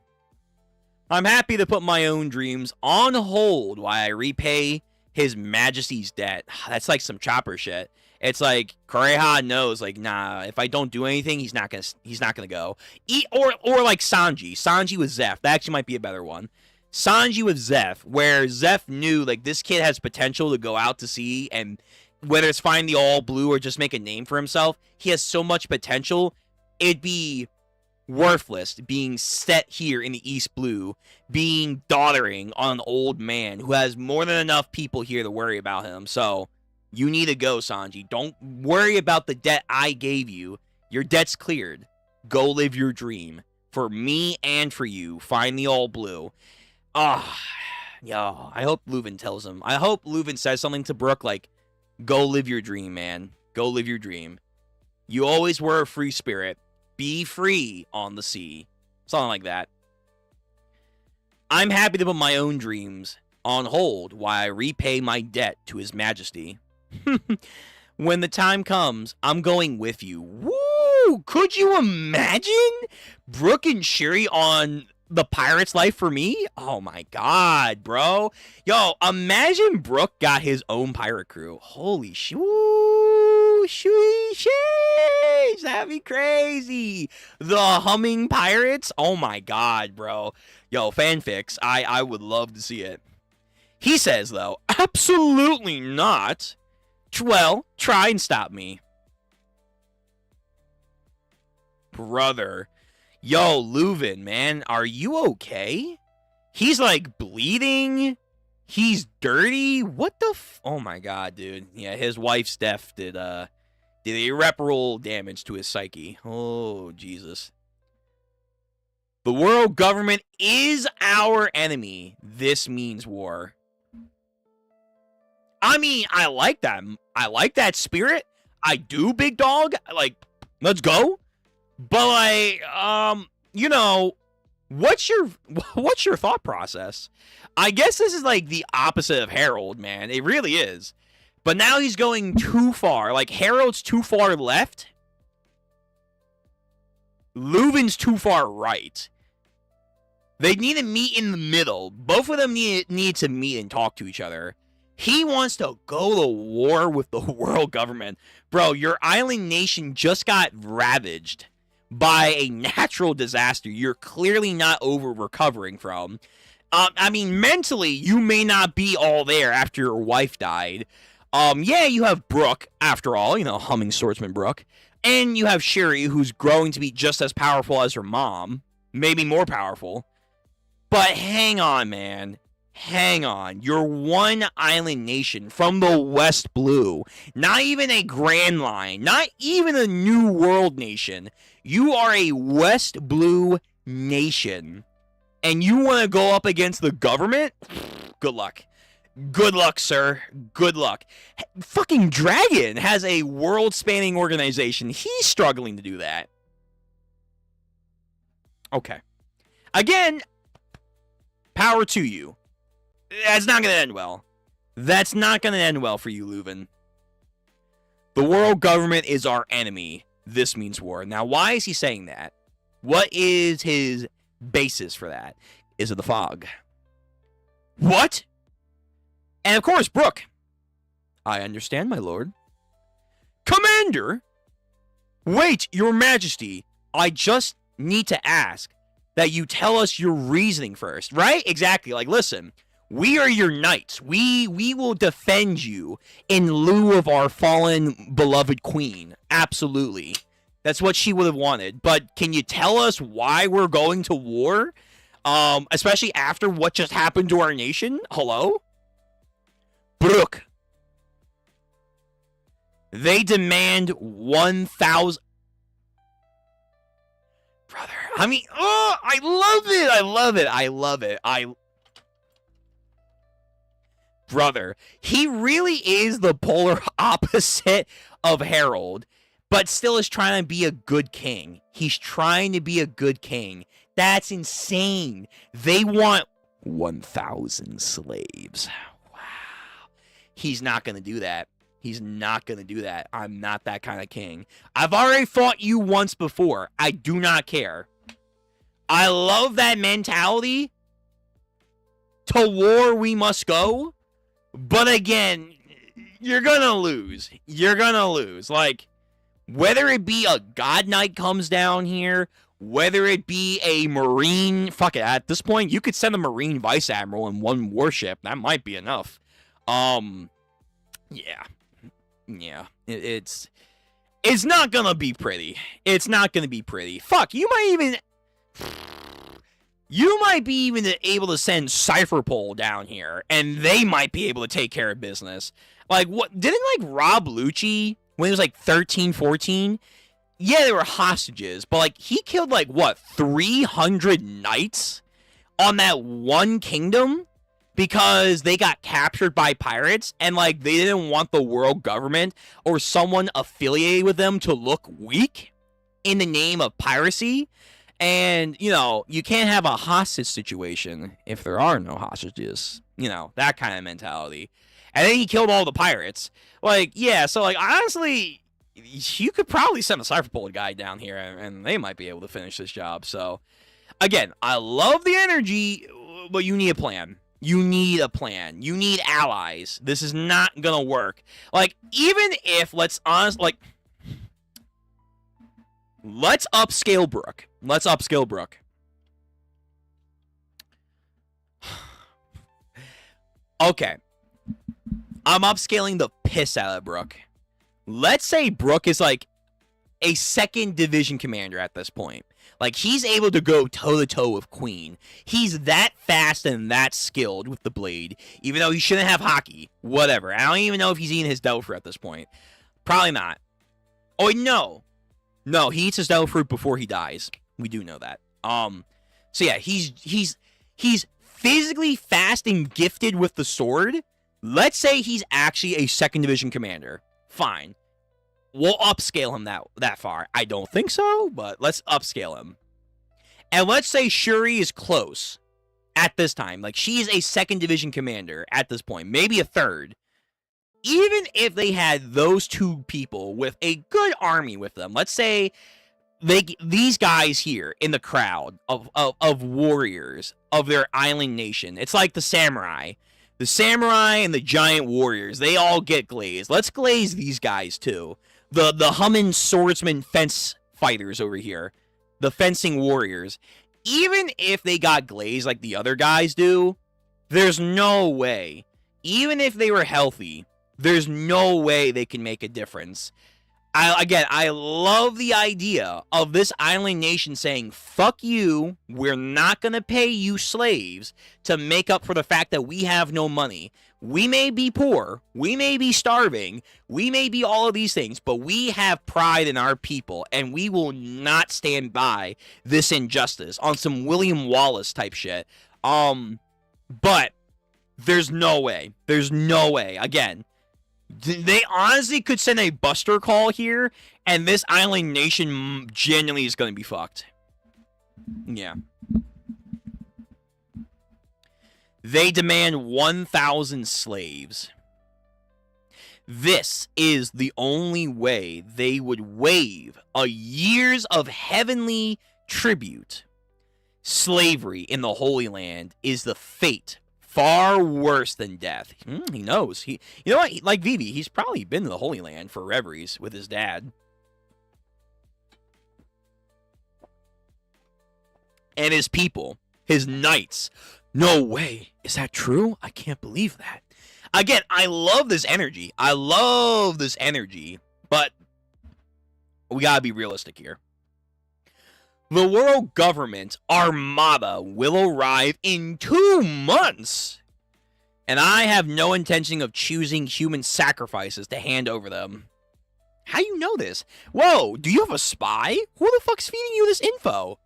I'm happy to put my own dreams on hold while I repay His Majesty's debt. That's like some Chopper shit. It's like Kureha knows, like, nah, if I don't do anything, he's not gonna go. Or like Sanji with Zeph. That actually might be a better one. Sanji with Zeph, where Zeph knew, like, this kid has potential to go out to sea, and whether it's find the all blue or just make a name for himself, he has so much potential, it'd be worthless being set here in the East Blue, being doddering on an old man who has more than enough people here to worry about him. So, you need to go, Sanji. Don't worry about the debt I gave you. Your debt's cleared. Go live your dream. For me and for you. Find the all blue. Yo, I hope Leuven tells him. I hope Leuven says something to Brook like, go live your dream, man. Go live your dream. You always were a free spirit. Be free on the sea. Something like that. I'm happy to put my own dreams on hold while I repay my debt to His Majesty. When the time comes, I'm going with you. Woo! Could you imagine Brook and Shuri on the pirate's life for me? Oh my god, bro. Yo, imagine Brook got his own pirate crew. Holy shit. sheesh, that'd be crazy. The humming pirates. Oh my god, bro. Yo, fanfics. I would love to see it. He says though, absolutely not. Well, try and stop me. Brother. Yo, Leuven, man, are you okay? He's like bleeding. He's dirty. What the oh my god, dude. Yeah, his wife's death did irreparable damage to his psyche. Oh, Jesus. The world government is our enemy. This means war. I mean, I like that. I like that spirit. I do, big dog. Like, let's go. But like, you know, what's your thought process? I guess this is like the opposite of Harold, man. It really is. But now he's going too far. Like, Harold's too far left. Leuven's too far right. They need to meet in the middle. Both of them need to meet and talk to each other. He wants to go to war with the world government. Bro, your island nation just got ravaged by a natural disaster you're clearly not over recovering from. I mean, mentally, you may not be all there after your wife died. Yeah, you have Brooke, after all, you know, humming swordsman Brooke. And you have Sherry, who's growing to be just as powerful as her mom. Maybe more powerful. But hang on, man. Hang on. You're one island nation from the West Blue. Not even a Grand Line. Not even a New World nation. You are a West Blue nation. And you want to go up against the government? Good luck. Good luck, sir. Good luck. Fucking Dragon has a world-spanning organization. He's struggling to do that. Okay. Again, power to you. That's not going to end well. That's not going to end well for you, Leuven. The world government is our enemy. This means war. Now, why is he saying that? What is his basis for that? Is it the fog? What? And of course, Brooke. I understand, my lord. Commander! Wait, your majesty. I just need to ask that you tell us your reasoning first, right? Exactly. Like, listen, we are your knights. We will defend you in lieu of our fallen beloved queen. Absolutely. That's what she would have wanted. But can you tell us why we're going to war? Especially after what just happened to our nation? Hello? Brooke. They demand 1,000... Brother, I mean, oh, I love it. I love it. I love it. Brother, he really is the polar opposite of Harold, but still is trying to be a good king. He's trying to be a good king. That's insane. They want 1,000 slaves. Wow. He's not going to do that. He's not going to do that. I'm not that kind of king. I've already fought you once before. I do not care. I love that mentality. To war we must go. But again, you're going to lose. You're going to lose. Like, whether it be a God Knight comes down here, whether it be a Marine, fuck it, at this point, you could send a Marine Vice Admiral in one warship. That might be enough. Yeah. Yeah. It's not gonna be pretty. It's not gonna be pretty. Fuck, you might be even able to send Cypherpole down here, and they might be able to take care of business. Like, what, didn't, like, Rob Lucci, when he was, like, 13, 14, yeah, they were hostages, but, like, he killed, like, what, 300 knights on that one kingdom because they got captured by pirates, and, like, they didn't want the world government or someone affiliated with them to look weak in the name of piracy. And, you know, you can't have a hostage situation if there are no hostages. You know, that kind of mentality. And then he killed all the pirates. Like, yeah, so, like, honestly, you could probably send a Cypherpole guy down here, and they might be able to finish this job. So, again, I love the energy, but you need a plan. You need a plan. You need allies. This is not gonna work. Like, even if, let's upscale Brook. Let's upscale Brook. Okay. I'm upscaling the piss out of Brook. Let's say Brook is like a 2nd division commander at this point. Like, he's able to go toe-to-toe with Queen. He's that fast and that skilled with the blade, even though he shouldn't have hockey. Whatever. I don't even know if he's eating his devil fruit at this point. Probably not. Oh, no. No, he eats his devil fruit before he dies. We do know that. So yeah, he's physically fast and gifted with the sword. Let's say he's actually a 2nd division commander. Fine. We'll upscale him that far. I don't think so, but let's upscale him. And let's say Shuri is close at this time. Like, she is a 2nd division commander at this point. Maybe a 3rd. Even if they had those 2 people with a good army with them, let's say these guys here in the crowd of warriors of their island nation. It's like the samurai. The samurai and the giant warriors, they all get glazed. Let's glaze these guys too. The humming swordsman fence fighters over here. The fencing warriors. Even if they got glazed like the other guys do, there's no way. Even if they were healthy, there's no way they can make a difference. I love the idea of this island nation saying, fuck you, we're not going to pay you slaves to make up for the fact that we have no money. We may be poor, we may be starving, we may be all of these things, but we have pride in our people, and we will not stand by this injustice on some William Wallace type shit. But there's no way. There's no way. Again, they honestly could send a buster call here, and this island nation genuinely is going to be fucked. Yeah. They demand 1,000 slaves. This is the only way they would waive a years of heavenly tribute. Slavery in the Holy Land is the fate far worse than death. He knows. You know what? Like Vivi, he's probably been to the Holy Land for reveries with his dad. And his people, his knights. No way. Is that true? I can't believe that. Again, I love this energy. I love this energy. But we gotta be realistic here. The world government armada will arrive in 2 months. And I have no intention of choosing human sacrifices to hand over them. How do you know this? Whoa, do you have a spy? Who the fuck's feeding you this info?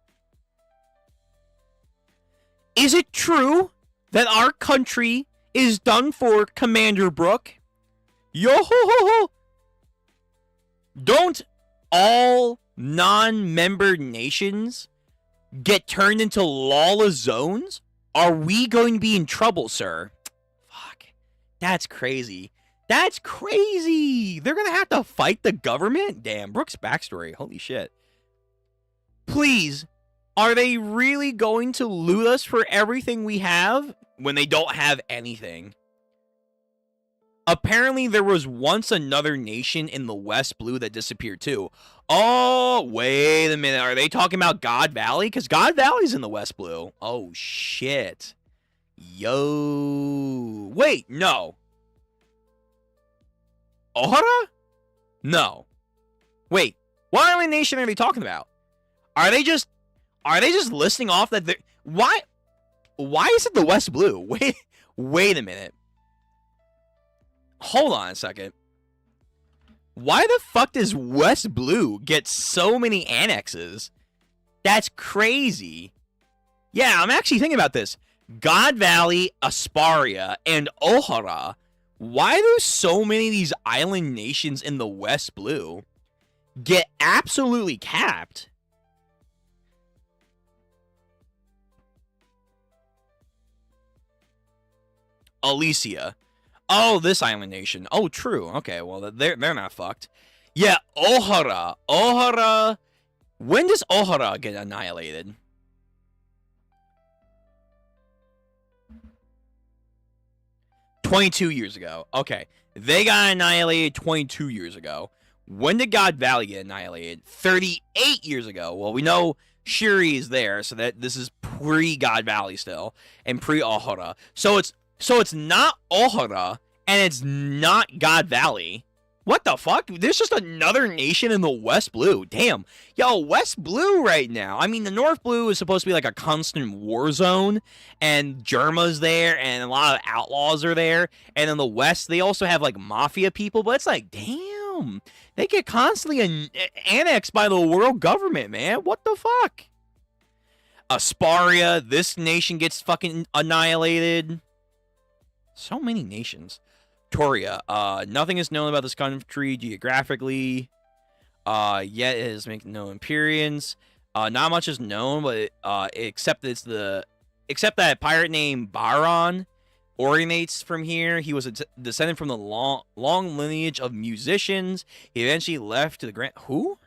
Is it true that our country is done for, Commander Brook? Yo-ho-ho-ho! Don't all non-member nations get turned into lawless zones? Are we going to be in trouble, sir? Fuck. That's crazy. That's crazy! They're gonna have to fight the government? Damn, Brook's backstory. Holy shit. Please, are they really going to loot us for everything we have when they don't have anything? Apparently, there was once another nation in the West Blue that disappeared too. Oh, wait a minute. Are they talking about God Valley? Because God Valley's in the West Blue. Oh, shit. Yo. Wait, no. Ohara? No. Wait, what island nation are they talking about? Are they just listing off that they're... Why is it the West Blue? Wait a minute. Hold on a second. Why the fuck does West Blue get so many annexes? That's crazy. Yeah, I'm actually thinking about this. God Valley, Asparia, and Ohara. Why do so many of these island nations in the West Blue get absolutely capped? Alicia. Oh, this island nation. Oh, true. Okay, well, they're not fucked. Yeah, Ohara. Ohara. When does Ohara get annihilated? 22 years ago. Okay. They got annihilated 22 years ago. When did God Valley get annihilated? 38 years ago. Well, we know Shuri is there, so that this is pre-God Valley still, and pre-Ohara. So it's not Ohara, and it's not God Valley. What the fuck? There's just another nation in the West Blue. Damn. Yo, West Blue right now. I mean, the North Blue is supposed to be like a constant war zone, and Germa's there, and a lot of outlaws are there. And in the West, they also have like mafia people, but it's like, damn. They get constantly annexed by the world government, man. What the fuck? Asparia, this nation gets fucking annihilated. So many nations. Toria, nothing is known about this country geographically. Yet it is making no appearance. Not much is known, but except that a pirate named Baron originates from here. He was a descendant from the long lineage of musicians. He eventually left to the Grand. Who?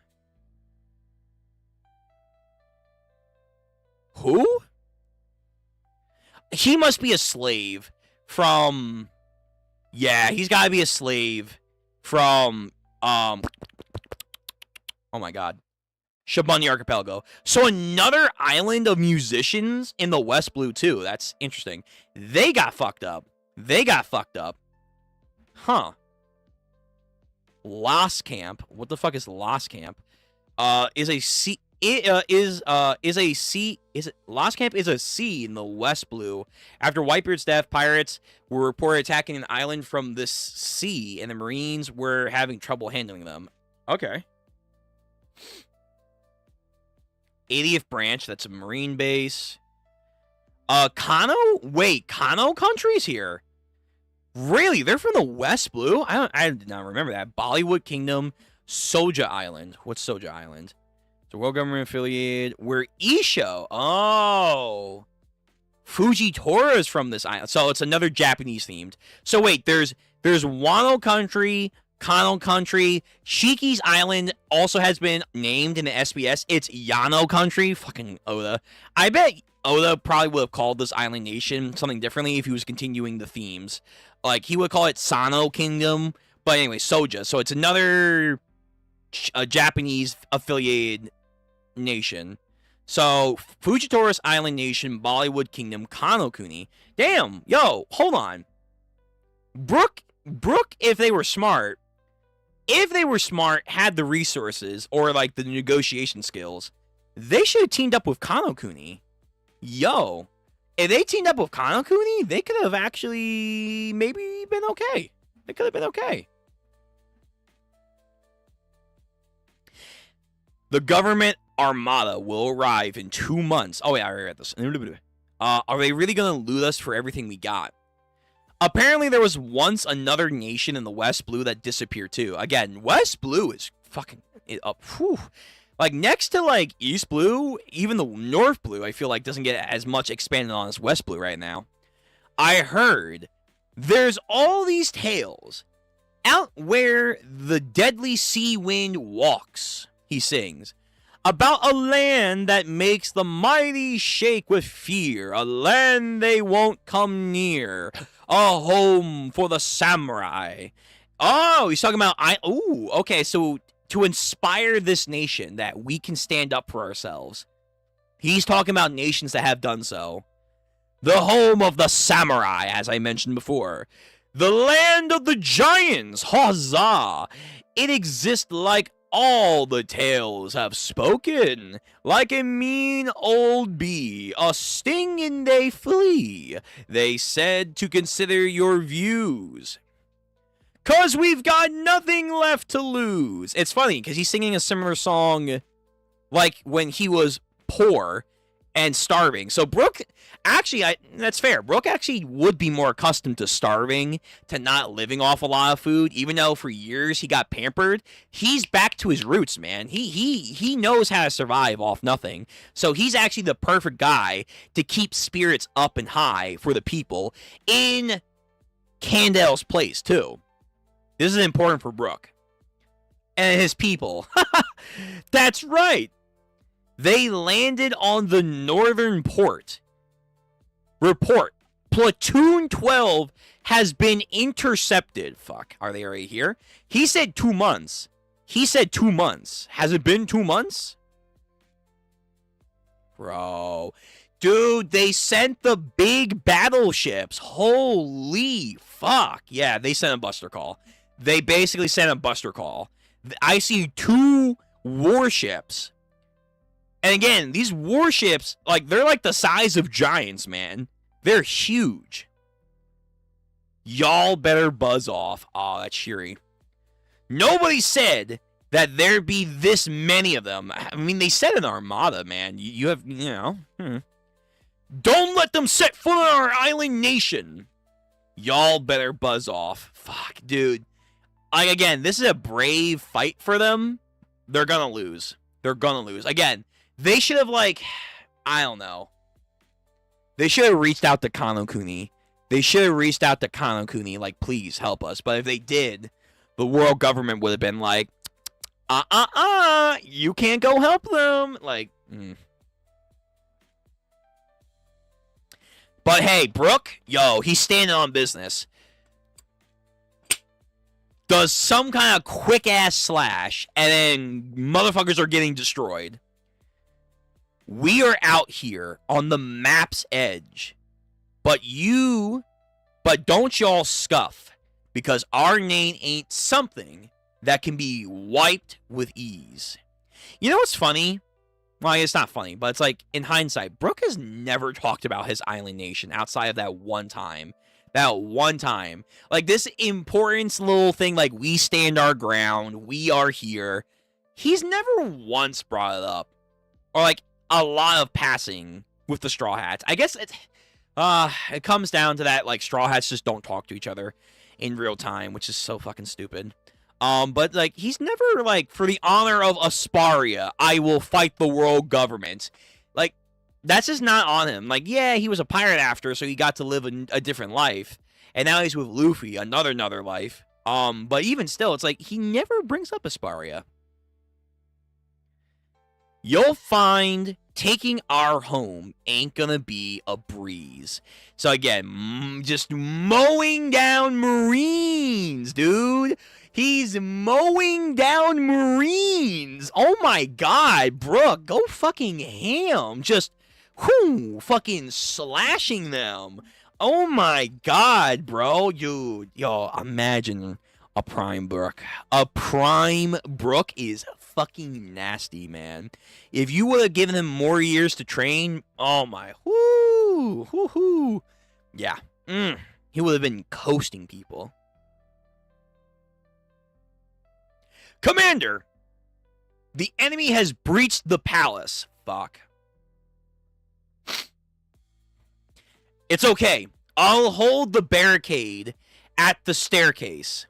He must be a slave from. Yeah, he's got to be a slave from, oh my god, Shabani Archipelago. So another island of musicians in the West Blue, too. That's interesting. They got fucked up. Huh. Lost Camp. What the fuck is Lost Camp? Is a sea... Lost Camp is a sea in the West Blue. After Whitebeard's death, pirates were reported attacking an island from this sea, and the Marines were having trouble handling them. Okay. 80th branch, that's a Marine base. Kano? Wait, Kano country's here. Really? They're from the West Blue? I did not remember that. Bollywood Kingdom, Soja Island. What's Soja Island? The world government affiliated. We're Isho. Oh. Fujitora is from this island. So it's another Japanese themed. So wait, there's Wano country, Kano country. Shiki's island also has been named in the SBS. It's Yano country. Fucking Oda. I bet Oda probably would have called this island nation something differently if he was continuing the themes. Like, he would call it Sano Kingdom. But anyway, Soja. So it's another Japanese affiliated nation. So Fujitora's island nation, Bollywood Kingdom, Kanokuni. Damn, yo, hold on. Brook, if they were smart, had the resources or like the negotiation skills, they should have teamed up with Kanokuni. Yo, if they teamed up with Kanokuni, they could have actually maybe been okay. They could have been okay. The government armada will arrive in 2 months. Oh, yeah, I already read this. Are they really going to loot us for everything we got? Apparently, there was once another nation in the West Blue that disappeared, too. Again, West Blue is fucking up. Like, next to, like, East Blue, even the North Blue, I feel like, doesn't get as much expanded on as West Blue right now. I heard there's all these tales out where the deadly sea wind walks, he sings. About a land that makes the mighty shake with fear, a land they won't come near, a home for the samurai. Oh, he's talking about... Ooh, okay, so to inspire this nation that we can stand up for ourselves, he's talking about nations that have done so. The home of the samurai, as I mentioned before. The land of the giants, huzzah! It exists like all the tales have spoken, like a mean old bee, a sting and they flee. They said to consider your views, 'cause we've got nothing left to lose. It's funny, because he's singing a similar song like when he was poor and starving. So Brook, actually, that's fair. Brook actually would be more accustomed to starving, to not living off a lot of food, even though for years he got pampered. He's back to his roots, man. He knows how to survive off nothing. So he's actually the perfect guy to keep spirits up and high for the people in Kandel's place, too. This is important for Brook and his people. That's right. They landed on the northern port. Platoon 12 has been intercepted. Fuck, are they already here? He said 2 months. He said 2 months. Has it been 2 months? Bro. Dude, they sent the big battleships. Holy fuck. Yeah, they sent a buster call. They basically sent a buster call. I see 2 warships. And again, these warships, like, they're like the size of giants, man. They're huge. Y'all better buzz off. Oh, that's cheery. Nobody said that there'd be this many of them. I mean, they said an armada, man. You have, you know. Don't let them set foot on our island nation. Y'all better buzz off. Fuck, dude. Again, this is a brave fight for them. They're gonna lose. They're gonna lose. Again, they should have, like, I don't know. They should have reached out to Kano Kuni. They should have reached out to Kano Kuni, like, please help us. But if they did, the world government would have been like, you can't go help them. Like, But hey, Brook, yo, he's standing on business. Does some kind of quick-ass slash, and then motherfuckers are getting destroyed. We are out here on the map's edge. But don't y'all scuff. Because our name ain't something that can be wiped with ease. You know what's funny? Well, it's not funny, but it's like, in hindsight, Brook has never talked about his island nation outside of that one time. That one time. Like, this importance little thing, like, we stand our ground, we are here. He's never once brought it up. Or, like, a lot of passing with the Straw Hats. I guess it comes down to that, like, Straw Hats just don't talk to each other in real time, which is so fucking stupid. But, like, he's never, like, for the honor of Asparia, I will fight the world government. Like, that's just not on him. Like, yeah, he was a pirate after, so he got to live a different life. And now he's with Luffy, another life. But even still, it's like, he never brings up Asparia. You'll find taking our home ain't gonna be a breeze. So again, just mowing down Marines, dude. He's mowing down Marines. Oh my god, Brook, go fucking ham. Just, fucking slashing them. Oh my god, bro. Dude, yo, imagine a Prime Brook. A Prime Brook is fucking nasty, man. If you would have given him more years to train, oh my, yeah, he would have been coasting people. Commander, the enemy has breached the palace. Fuck. It's okay. I'll hold the barricade at the staircase.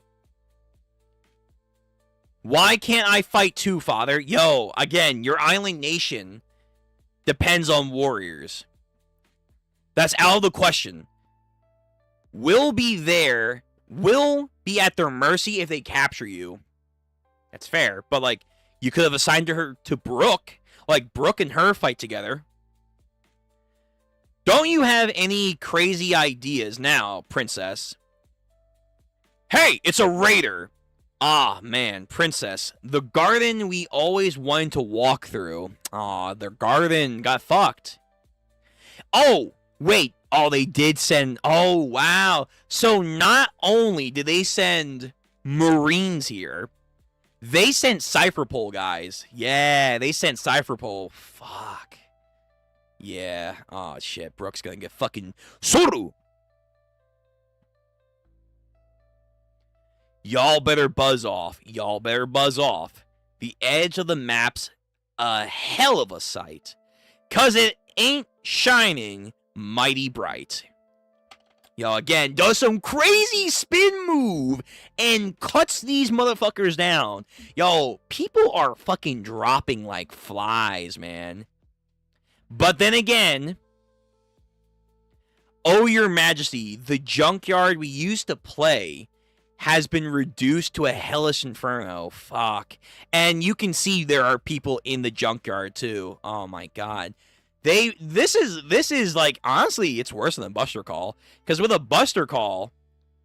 Why can't I fight too, father? Yo, again, your island nation depends on warriors. That's out of the question. We'll be there. We'll be at their mercy if they capture you. That's fair, but, like, you could have assigned her to Brook. Like, Brook and her fight together. Don't you have any crazy ideas now, princess? Hey, it's a raider. Ah, man, princess. The garden we always wanted to walk through. Aw, their garden got fucked. Oh, wait. Oh, they did send... Oh, wow. So not only did they send Marines here, they sent Cypherpole guys. Yeah, they sent Cypherpole. Fuck. Yeah. Oh, shit. Brook's gonna get fucking Suru. Y'all better buzz off. Y'all better buzz off. The edge of the map's a hell of a sight. 'Cause it ain't shining mighty bright. Yo, again, does some crazy spin move and cuts these motherfuckers down. Yo, people are fucking dropping like flies, man. But then again, oh, your majesty, the junkyard we used to play has been reduced to a hellish inferno. Fuck. And you can see there are people in the junkyard, too. Oh, my God. This is like, honestly, it's worse than a Buster Call, because with a Buster Call,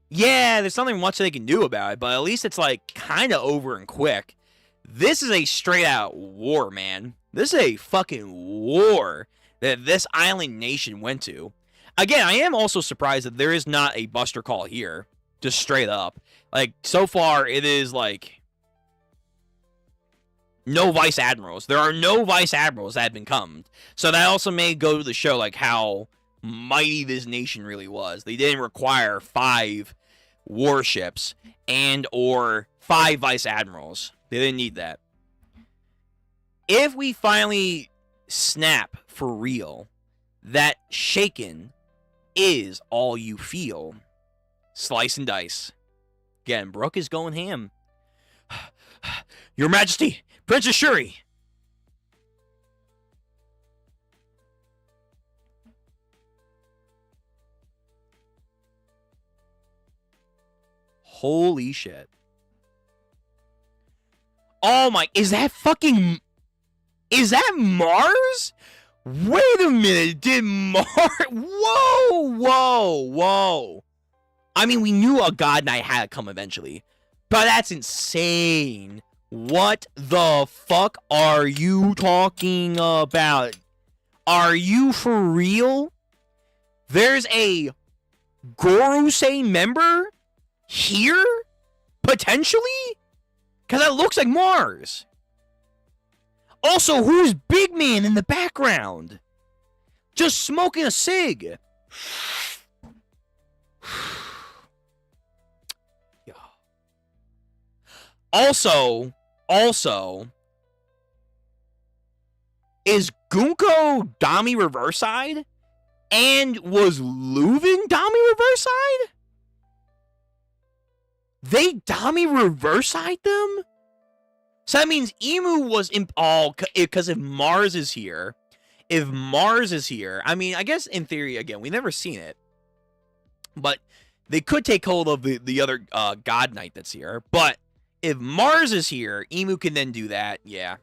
yeah, there's nothing much they can do about it, but at least it's like kind of over and quick. This is a straight out war, man. This is a fucking war that this island nation went to. Again, I am also surprised that there is not a Buster Call here, just straight up. Like, so far it is like no vice admirals. There are no vice admirals that have been come. So that also may go to the show like how mighty this nation really was. They didn't require 5 warships and or 5 vice admirals. They didn't need that. If we finally snap for real that Shaken is all you feel, slice and dice. Again, Brook is going ham. Your Majesty, Princess Shuri. Holy shit. Oh my, is that Mars? Wait a minute, did Mars? Whoa. I mean, we knew a God Knight had to come eventually, but that's insane. What the fuck are you talking about? Are you for real? There's a Gorosei member here? Potentially? Because that looks like Mars. Also, who's Big Man in the background? Just smoking a cig. Also, is Gunko Dami Reverse-Side? And was Leuven Dami Reverse-Side? They Dami Reverse-Side them? So that means Emu was in because if Mars is here, I mean, I guess in theory, again, we've never seen it, but they could take hold of the other God Knight that's here. But if Mars is here, Emu can then do that. Yeah.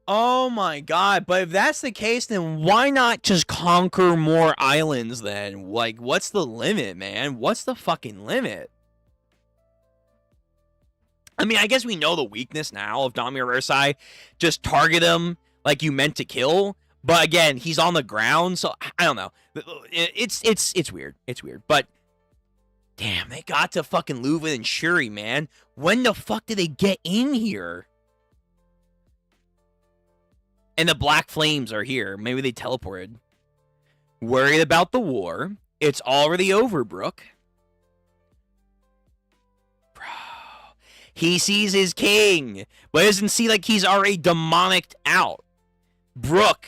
Oh my god, but if that's the case, then why not just conquer more islands then? Like, what's the limit, man? What's the fucking limit? I mean, I guess we know the weakness now of Dami Reverse-Side. Just target him like you meant to kill. But again, he's on the ground, so I don't know. It's weird. It's weird. But damn, they got to fucking Leuven and Shuri, man. When the fuck did they get in here? And the Black Flames are here. Maybe they teleported. Worried about the war. It's already over, Brook. He sees his king, but doesn't see like he's already demonicked out. Brook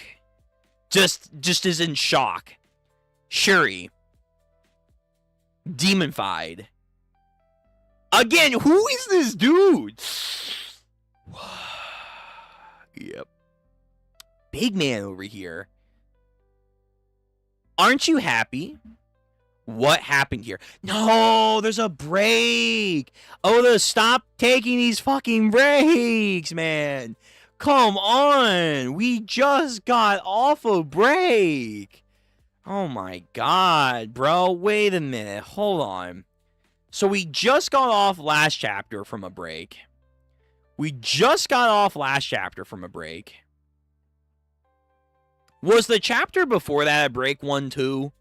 just is in shock. Shuri, demonified. Again, who is this dude? Yep. Big Man over here. Aren't you happy? What happened here? No, there's a break. Oda, stop taking these fucking breaks, man. Come on. We just got off a break. Oh my god, bro. Wait a minute. Hold on. So we just got off last chapter from a break. Was the chapter before that a break 1 too?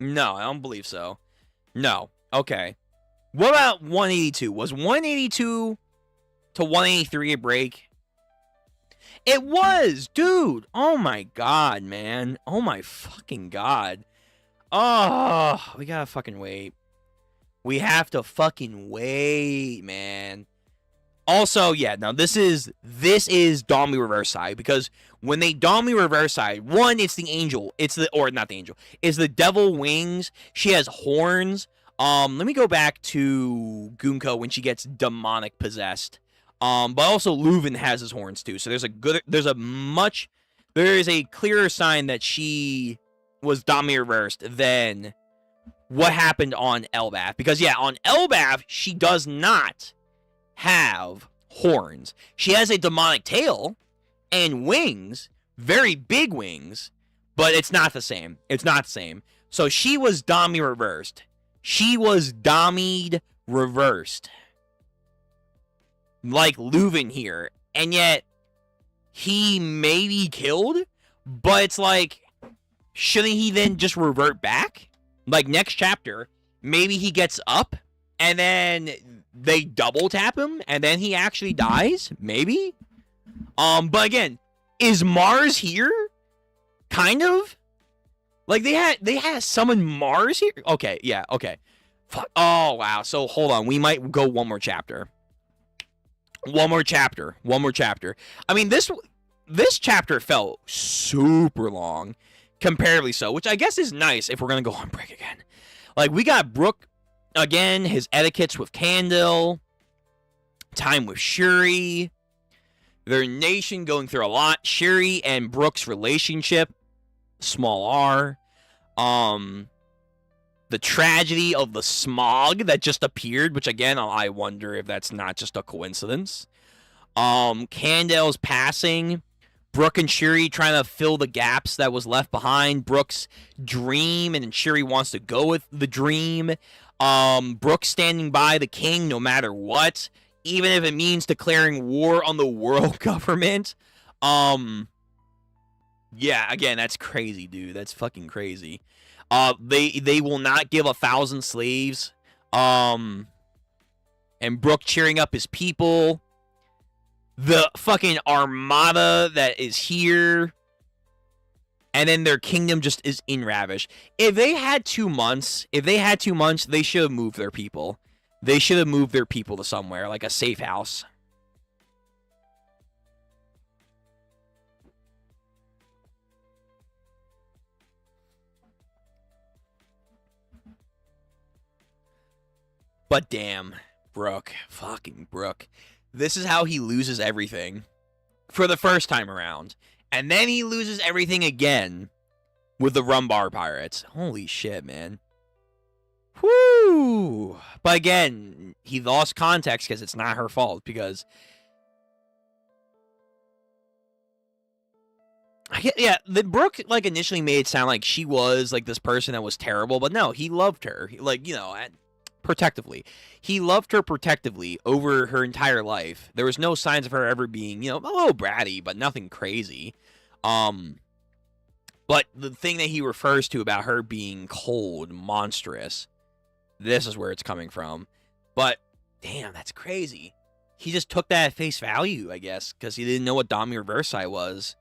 No, I don't believe so. No. Okay. What about 182? Was 182 to 183 a break? It was, dude. Oh my god, man. Oh my fucking god. Oh, we gotta fucking wait. We have to fucking wait, man. Also, yeah, now this is Dami Reverse-Side, because when they Dami Reverse-Side, one, it's the angel. It's the devil wings. She has horns. Let me go back to Gunko when she gets demonic possessed. But also Leuven has his horns too. So there is a clearer sign that she was Dami reversed than what happened on Elbaf. Because yeah, on Elbaf, she does not have horns. She has a demonic tail and wings, very big wings, but it's not the same. It's not the same. So she was Dami reversed. She was Dami'd reversed. Like Leuven here. And yet, he may be killed, but it's like, shouldn't he then just revert back? Like, next chapter, maybe he gets up, and then they double tap him, and then he actually dies? Maybe? But again, is Mars here? Kind of? Like, they had summoned Mars here? Okay, yeah, okay. Fuck. Oh, wow. So, hold on. We might go one more chapter. One more chapter. I mean, this chapter felt super long, comparatively so, which I guess is nice if we're going to go on break again. Like, we got Brook, again, his etiquettes with Candle, time with Shuri, their nation going through a lot, Shuri and Brook's relationship, small r, the tragedy of the smog that just appeared, which again, I wonder if that's not just a coincidence. Candle's passing, Brook and Shuri trying to fill the gaps that was left behind, Brook's dream, and then Shuri wants to go with the dream. Brook standing by the king no matter what, even if it means declaring war on the world government. Yeah, again, that's crazy, dude. That's fucking crazy. They will not give 1,000 slaves. And Brook cheering up his people. The fucking armada that is here. And then their kingdom just is in Ravish. If they had 2 months, they should have moved their people. They should have moved their people to somewhere, like a safe house. But damn, Brook. Fucking Brook. This is how he loses everything. For the first time around. And then he loses everything again with the Rumbar Pirates. Holy shit, man. Whoo! But again, he lost context because it's not her fault. Because... yeah, the Brook, like, initially made it sound like she was, like, this person that was terrible. But no, he loved her. Like, you know... protectively. He loved her protectively over her entire life. There was no signs of her ever being, you know, a little bratty, but nothing crazy. But the thing that he refers to about her being cold, monstrous, this is where it's coming from. But, damn, that's crazy. He just took that at face value, I guess, because he didn't know what Dami Reversi was.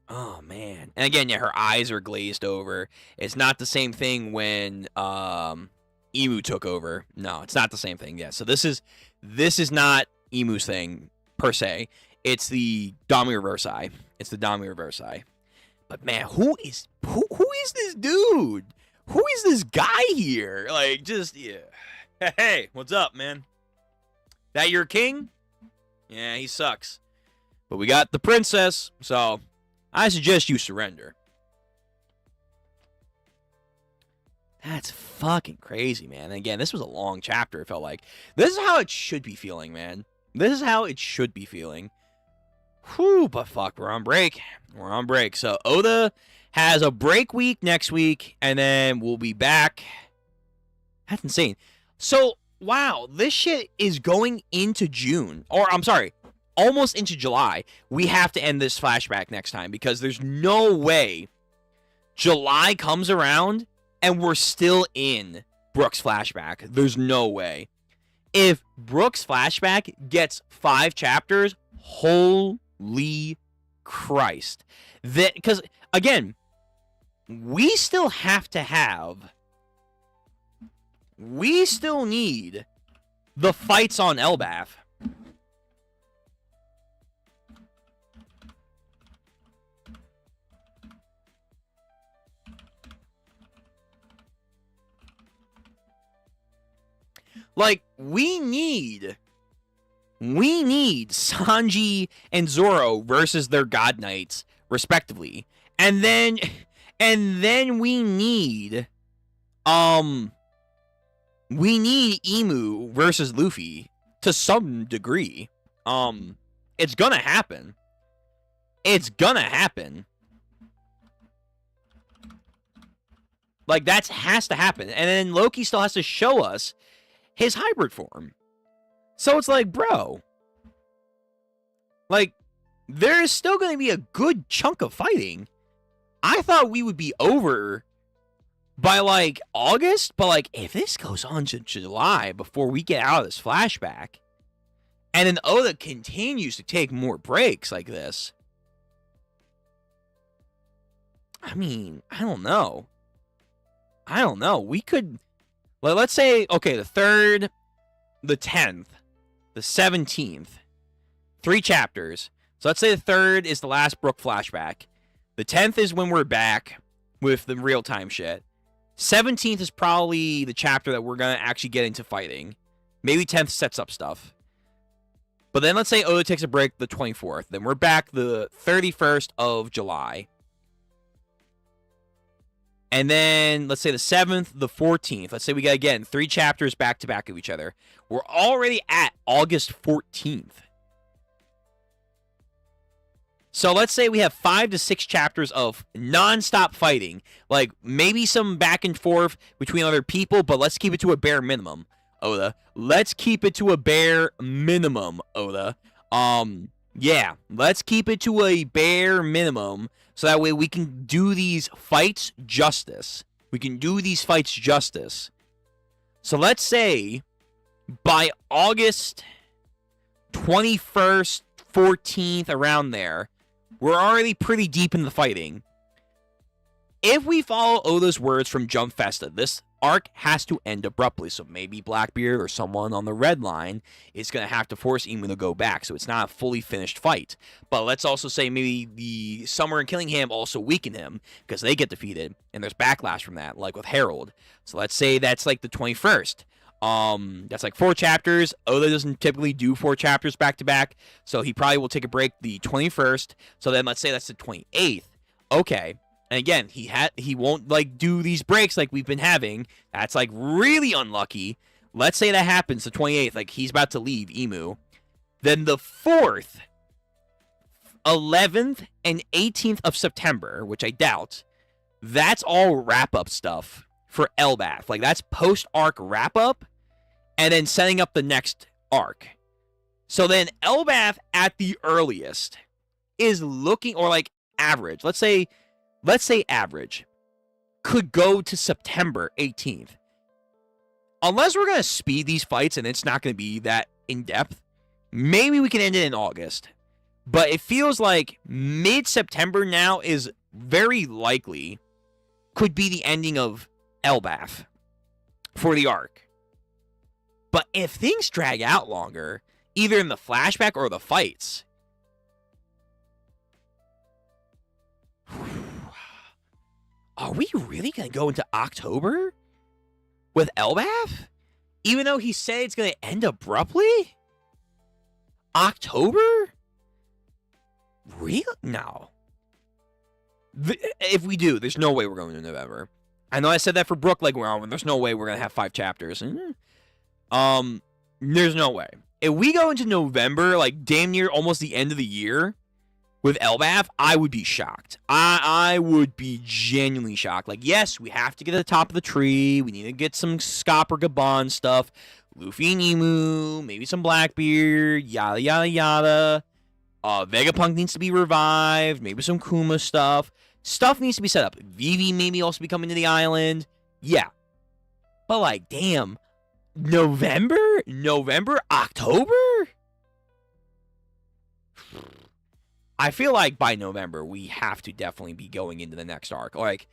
Oh, man. And again, yeah, her eyes are glazed over. It's not the same thing when Emu took over. No, it's not the same thing. Yeah, so this is not Emu's thing, per se. It's the Dami Reversi. It's the Dami Reversi. But, man, who is this dude? Who is this guy here? Like, just, yeah. Hey, what's up, man? That your king? Yeah, he sucks. But we got the princess, so... I suggest you surrender. That's fucking crazy, man. And again, this was a long chapter, it felt like. This is how it should be feeling, man. This is how it should be feeling. Whew, but fuck, we're on break. We're on break. So, Oda has a break week next week, and then we'll be back. That's insane. So, wow, this shit is going into June. Or, I'm sorry. Almost into July. We have to end this flashback next time because there's no way July comes around and we're still in Brook's flashback. There's no way. If Brook's flashback gets 5 chapters, holy Christ. Because, again, we still need the fights on Elbaf. Like, we need Sanji and Zoro versus their God Knights, respectively. And then we need Emu versus Luffy to some degree. It's gonna happen. It's gonna happen. Like, that has to happen. And then Loki still has to show us his hybrid form. So it's like, bro, like, there is still going to be a good chunk of fighting. I thought we would be over by, like, August. But, like, if this goes on to July before we get out of this flashback, and then Oda continues to take more breaks like this, I mean, I don't know. We could, let's say, okay, the 3rd, the 10th, the 17th, 3 chapters. So let's say the 3rd is the last Brook flashback. The 10th is when we're back with the real-time shit. 17th is probably the chapter that we're going to actually get into fighting. Maybe 10th sets up stuff. But then let's say Oda takes a break the 24th. Then we're back the 31st of July. And then, let's say the 7th, the 14th. Let's say we got, again, 3 chapters back-to-back of each other. We're already at August 14th. So let's say we have 5 to 6 chapters of non-stop fighting. Like, maybe some back and forth between other people, but let's keep it to a bare minimum, Oda. Let's keep it to a bare minimum, Oda. Yeah, let's keep it to a bare minimum. So that way we can do these fights justice. So let's say by August 21st, 14th, around there, we're already pretty deep in the fighting. If we follow Oda's words from Jump Festa, this arc has to end abruptly. So maybe Blackbeard or someone on the red line is going to have to force Imu to go back. So it's not a fully finished fight. But let's also say maybe the Summer and Killingham also weaken him because they get defeated. And there's backlash from that, like with Herald. So let's say that's like the 21st. That's like 4 chapters. Oda doesn't typically do 4 chapters back to back. So he probably will take a break the 21st. So then let's say that's the 28th. Okay. And again, he won't like do these breaks like we've been having. That's like really unlucky. Let's say that happens the 28th, like he's about to leave Imu. Then the 4th, 11th, and 18th of September, which I doubt, that's all wrap-up stuff for Elbaf. Like, that's post-arc wrap-up, and then setting up the next arc. So then Elbaf, at the earliest, is looking, or like average, let's say average, could go to September 18th. Unless we're going to speed these fights and it's not going to be that in-depth, maybe we can end it in August. But it feels like mid-September now is very likely could be the ending of Elbaf for the arc. But if things drag out longer, either in the flashback or the fights, are we really going to go into October with Elbaf? Even though he said it's going to end abruptly? October? Really? No. If we do, there's no way we're going to November. I know I said that for Brook, like, well, there's no way we're going to have 5 chapters. There's no way. If we go into November, like, damn near almost the end of the year with Elbaf, I would be shocked. I would be genuinely shocked. Like, yes, we have to get to the top of the tree. We need to get some Scop or Gabon stuff. Luffy and Imu, maybe some Blackbeard, yada, yada, yada. Vegapunk needs to be revived. Maybe some Kuma stuff. Stuff needs to be set up. Vivi maybe also be coming to the island. Yeah. But, like, damn. November? October? I feel like by November, we have to definitely be going into the next arc. Like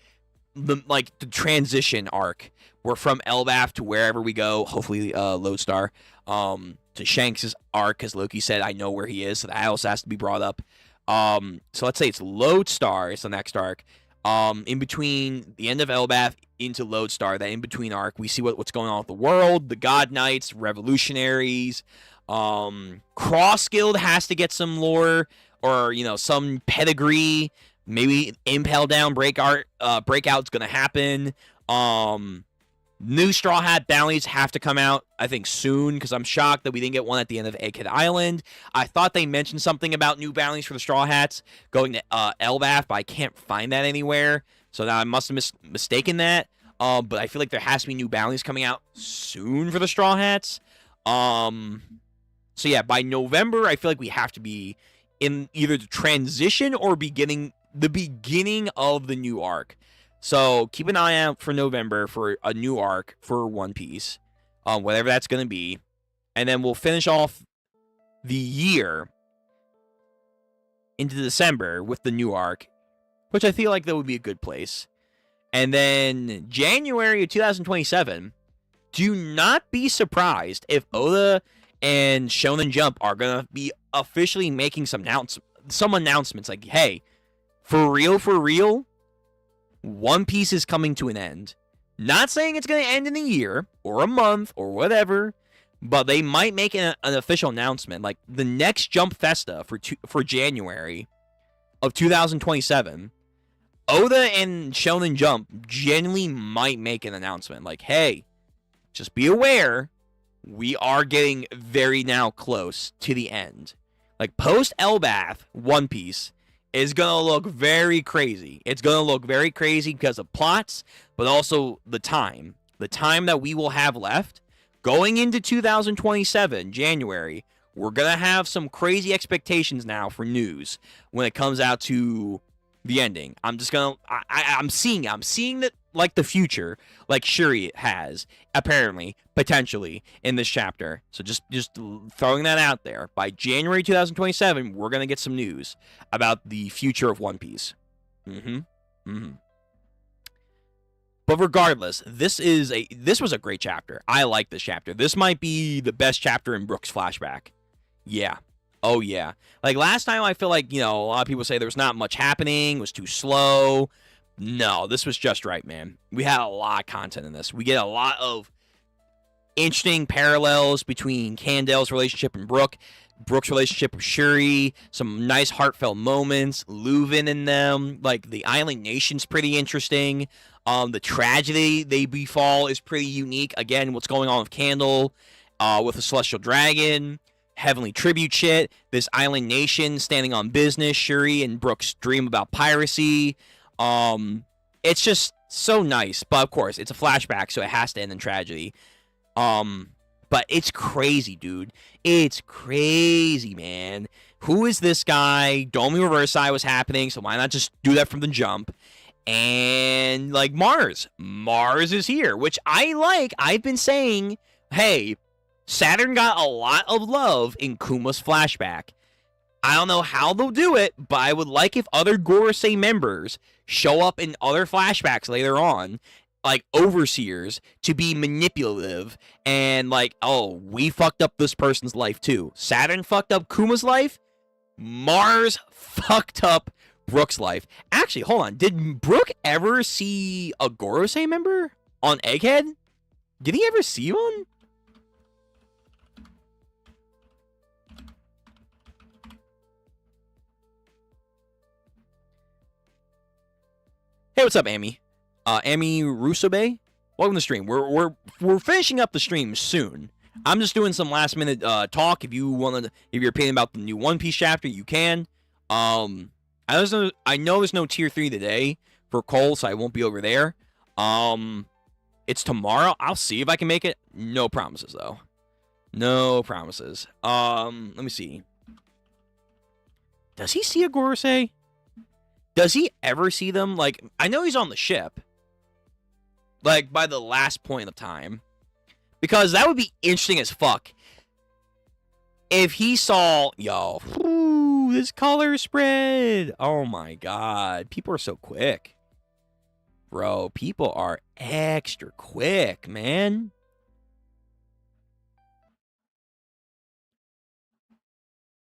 the transition arc. We're from Elbaf to wherever we go. Hopefully, Lodestar. To Shanks' arc, because Loki said, I know where he is. So that also has to be brought up. So let's say it's Lodestar. It's the next arc. In between the end of Elbaf into Lodestar, that in between arc, we see what's going on with the world, the God Knights, revolutionaries. Cross Guild has to get some lore or some pedigree. Maybe Impel Down breakout's gonna happen. New Straw Hat bounties have to come out, I think, soon, because I'm shocked that we didn't get one at the end of Egghead Island. I thought they mentioned something about new bounties for the Straw Hats going to Elbaf, but I can't find that anywhere. So now I must have mistaken that. But I feel like there has to be new bounties coming out soon for the Straw Hats. So yeah, by November, I feel like we have to be in either the transition or the beginning of the new arc. So keep an eye out for November for a new arc for One Piece, whatever that's going to be. And then we'll finish off the year into December with the new arc, which I feel like that would be a good place. And then January of 2027, do not be surprised if Oda and Shonen Jump are going to be officially making some announcements like, hey, for real, One Piece is coming to an end. Not saying it's going to end in a year or a month or whatever, but they might make an official announcement. Like the next Jump Festa for January of 2027, Oda and Shonen Jump genuinely might make an announcement. Like, hey, just be aware, we are getting very now close to the end. Like post Elbaf, One Piece is going to look very crazy. It's going to look very crazy because of plots, but also the time. The time that we will have left. Going into 2027, January, we're going to have some crazy expectations now for news when it comes out to the ending. I'm just going to... I'm seeing that like the future, like Shuri has, apparently, potentially, in this chapter. So just throwing that out there. By January 2027, we're going to get some news about the future of One Piece. But regardless, this was a great chapter. I like this chapter. This might be the best chapter in Brook's flashback. Yeah. Oh, yeah. Like, last time, I feel like, a lot of people say there was not much happening, it was too slow. No, this was just right, man. We had a lot of content in this. We get a lot of interesting parallels between Kandel's relationship and Brook's relationship with Shuri, some nice heartfelt moments, Luvin in them. Like, the Island Nation's pretty interesting. The tragedy they befall is pretty unique. Again, what's going on with Kandel, with the Celestial Dragon, Heavenly Tribute shit, this Island Nation standing on business, Shuri and Brook's dream about piracy. It's just so nice. But of course, it's a flashback, so it has to end in tragedy. But it's crazy, dude. It's crazy, man. Who is this guy? Domi Reversi was happening, so why not just do that from the jump? And, like, Mars. Mars is here, which I like. I've been saying, hey, Saturn got a lot of love in Kuma's flashback. I don't know how they'll do it, but I would like if other Gorosei members show up in other flashbacks later on, like overseers, to be manipulative and like, oh, we fucked up this person's life too. Saturn fucked up Kuma's life. Mars fucked up Brook's life. Actually, hold on. Did Brook ever see a Gorosei member on Egghead? Did he ever see one? Hey, what's up, Amy? Amy Rusobe? Welcome to the stream. We're finishing up the stream soon. I'm just doing some last minute talk. If you want to, if your opinion about the new One Piece chapter, you can. I know there's no tier 3 today for Cole, so I won't be over there. It's tomorrow. I'll see if I can make it. No promises though. No promises. Let me see. Does he see a Gorosei? Does he ever see them? Like, I know he's on the ship. Like, by the last point of time. Because that would be interesting as fuck. If he saw... Yo. Ooh, this color spread. Oh my god. People are so quick. Bro, people are extra quick, man.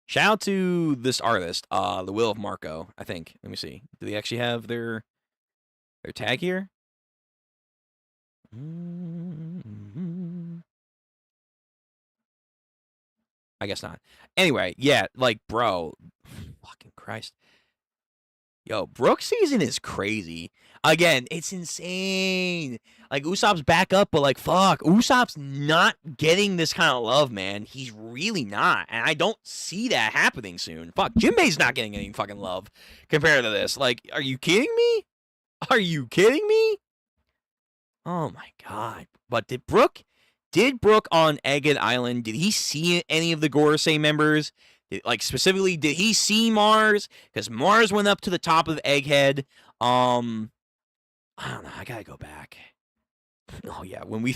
Shout out to this artist, The Will of Marco, I think. Let me see. Do they actually have their tag here? I guess not. Anyway, yeah, like, bro. Fucking Christ. Yo, Brook season is crazy. Again, it's insane. Like, Usopp's back up, but, like, fuck. Usopp's not getting this kind of love, man. He's really not. And I don't see that happening soon. Fuck, Jinbei's not getting any fucking love compared to this. Like, are you kidding me? Are you kidding me? Oh, my God. But did Brook on Egghead Island, did he see any of the Gorosei members? Like, specifically, did he see Mars? Because Mars went up to the top of Egghead. I don't know. I gotta go back. Oh, yeah. When we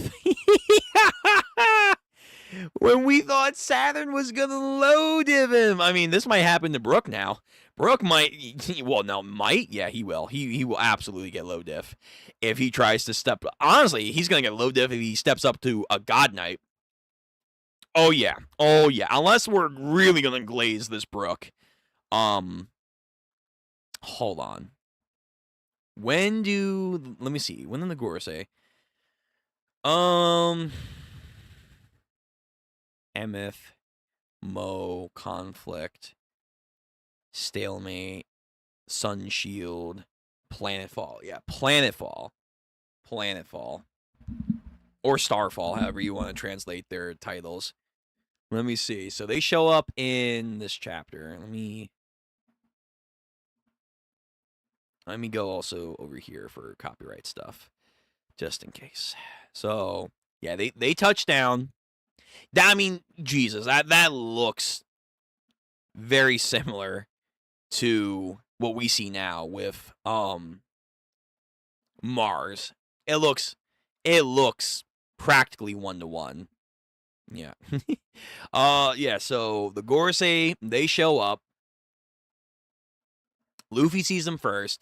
when we thought Saturn was gonna low div him. I mean, this might happen to Brook now. Brook might. Well, no, might. Yeah, he will. He will absolutely get low diff if he tries to step. Honestly, he's gonna get low diff if he steps up to a God Knight. Oh yeah. Oh yeah. Unless we're really gonna glaze this Brook. Hold on. Let me see. When did the Gorosei? Emeth, Mo, Conflict, Stalemate, Sun Shield, Planetfall. Yeah, Planetfall. Or Starfall, however you want to translate their titles. Let me see. So they show up in this chapter. Let me go also over here for copyright stuff, just in case. So, yeah, they touch down. I mean, Jesus, that looks very similar to what we see now with Mars. It looks practically 1-to-1. Yeah. Yeah, so the Gorosei, they show up. Luffy sees them first.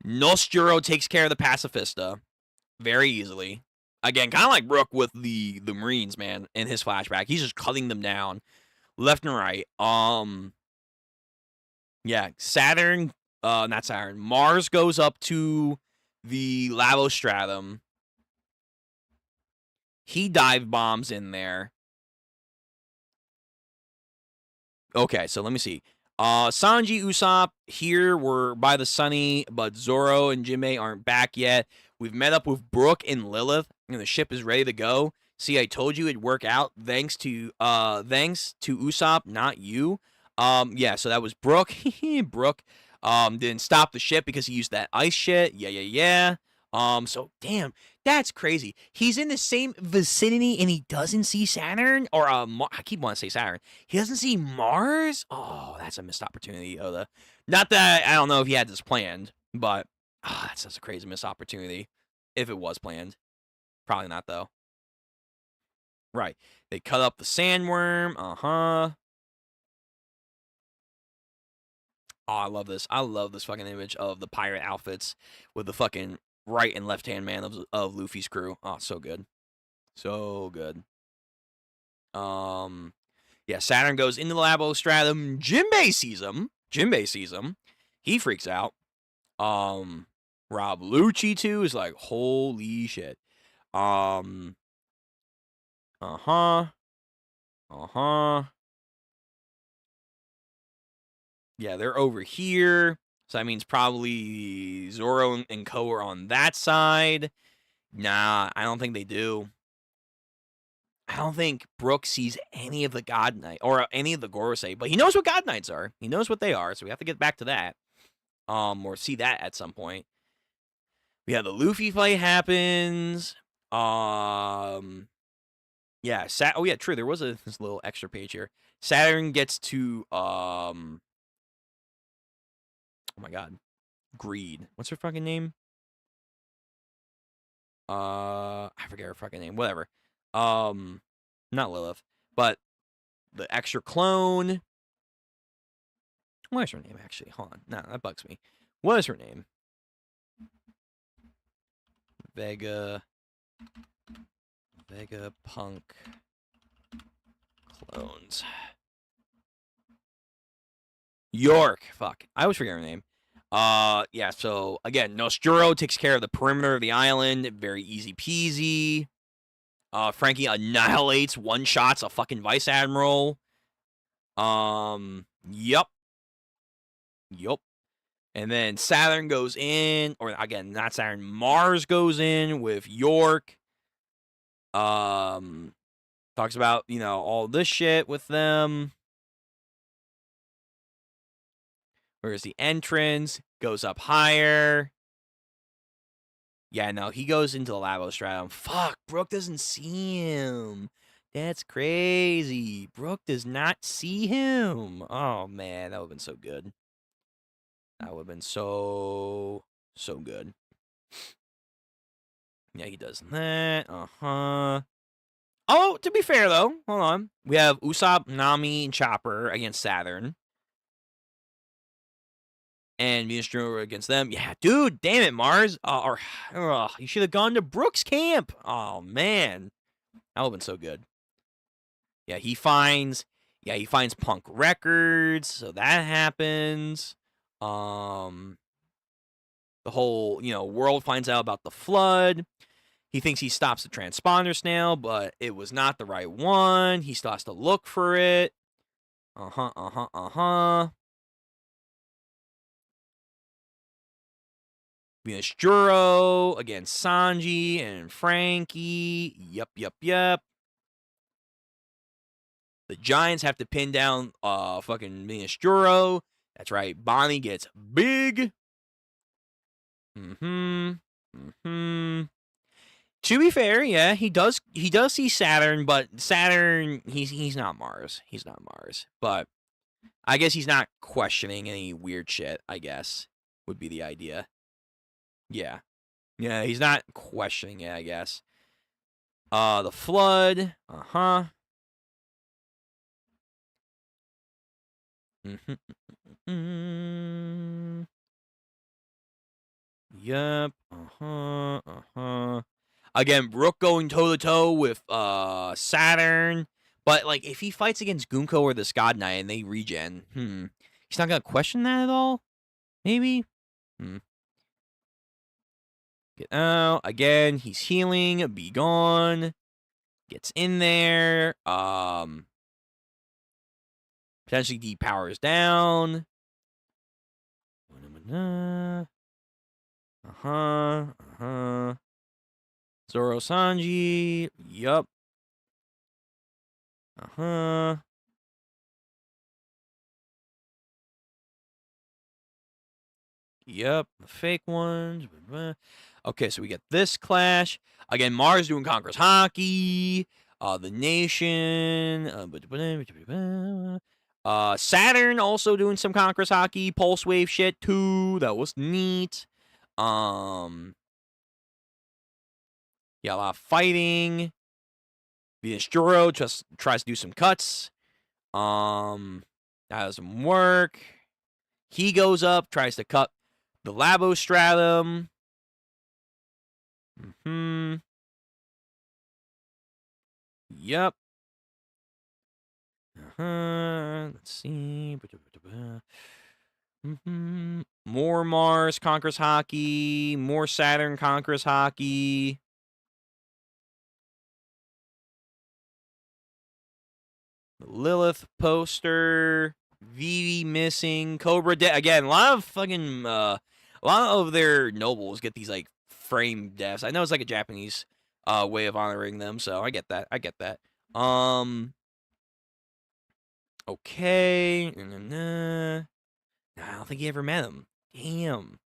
Noshjuro takes care of the Pacifista very easily. Again, kind of like Brook with the Marines, man, in his flashback. He's just cutting them down left and right. Yeah, not Saturn. Mars goes up to the Lavostratum. He dive bombs in there. Okay, so let me see. Sanji, Usopp, here we're by the Sunny, but Zoro and Jinbei aren't back yet. We've met up with Brook and Lilith, and the ship is ready to go. See, I told you it'd work out thanks to Usopp, not you. Yeah, so that was Brook. Brook didn't stop the ship because he used that ice shit. Yeah. So damn, that's crazy. He's in the same vicinity and he doesn't see Saturn or I keep wanting to say Saturn. He doesn't see Mars. Oh, that's a missed opportunity, Oda. Not that I don't know if he had this planned, but that's such a crazy missed opportunity. If it was planned, probably not though. Right, they cut up the sandworm. Oh, I love this. I love this fucking image of the pirate outfits with the fucking right and left hand man of Luffy's crew. Oh, so good. So good. Yeah, Saturn goes into the Lavostratum. Jinbei sees him. He freaks out. Rob Lucci too is like, holy shit. Yeah, they're over here. So that means probably Zoro and Ko are on that side. Nah, I don't think they do. I don't think Brook sees any of the God Knight or any of the Gorosei, but he knows what God Knights are. He knows what they are, so we have to get back to that. Or see that at some point. Yeah, the Luffy fight happens. Yeah, oh yeah, true. There was this little extra page here. Saturn gets to oh my god. Greed. What's her fucking name? I forget her fucking name. Whatever. Not Lilith, but the extra clone. What is her name, actually? Hold on. Nah, that bugs me. What is her name? Vega Punk clones. York. Fuck. I always forget her name. Yeah, so again, Noshjuro takes care of the perimeter of the island. Very easy peasy. Frankie annihilates, one-shots a fucking Vice Admiral. Yup. And then Saturn goes in, or again, not Saturn, Mars goes in with York. Talks about, all this shit with them. Where's the entrance? Goes up higher. Yeah, no, he goes into the Labostratum. Fuck, Brooke doesn't see him. That's crazy. Brooke does not see him. Oh, man, that would have been so good. That would have been so good. Yeah, he does that. Uh-huh. Oh, to be fair, though, hold on. We have Usopp, Nami, and Chopper against Saturn. And Venus Drew against them. Yeah, dude, damn it, Mars. You should have gone to Brooks' camp. Oh, man. That would have been so good. Yeah, he finds Punk Records, so that happens. The whole, world finds out about the flood. He thinks he stops the transponder snail, but it was not the right one. He still has to look for it. Venus Juro against Sanji and Frankie. Yep. The Giants have to pin down fucking Venus Juro. That's right. Bonnie gets big. To be fair, yeah, he does see Saturn, but Saturn, he's not Mars. He's not Mars. But I guess he's not questioning any weird shit, I guess, would be the idea. Yeah. Yeah, he's not questioning it, I guess. The flood. Uh-huh. Yep. Uh-huh. Again, Brook going toe-to-toe with Saturn. But, like, if he fights against Gunko or the God Knight and they regen, he's not going to question that at all? Maybe? Get out. Again, he's healing. Be gone. Gets in there. Potentially depowers down. Zoro Sanji. Yup. Yep, the fake ones. Okay, so we get this clash. Again, Mars doing Conquerors Hockey. The Nation. Saturn also doing some Conquerors Hockey. Pulse Wave shit, too. That was neat. Yeah, a lot of fighting. Venus Juro just tries to do some cuts. That doesn't work. He goes up, tries to cut the Labostratum. Yep. Let's see. More Mars Conquers Hockey. More Saturn Conquers Hockey. Lilith poster. Vivi missing. Cobra dead. Again, a lot of their nobles get these, like, frame deaths. I know it's like a Japanese way of honoring them, so I get that. Okay. I don't think he ever met him. Damn.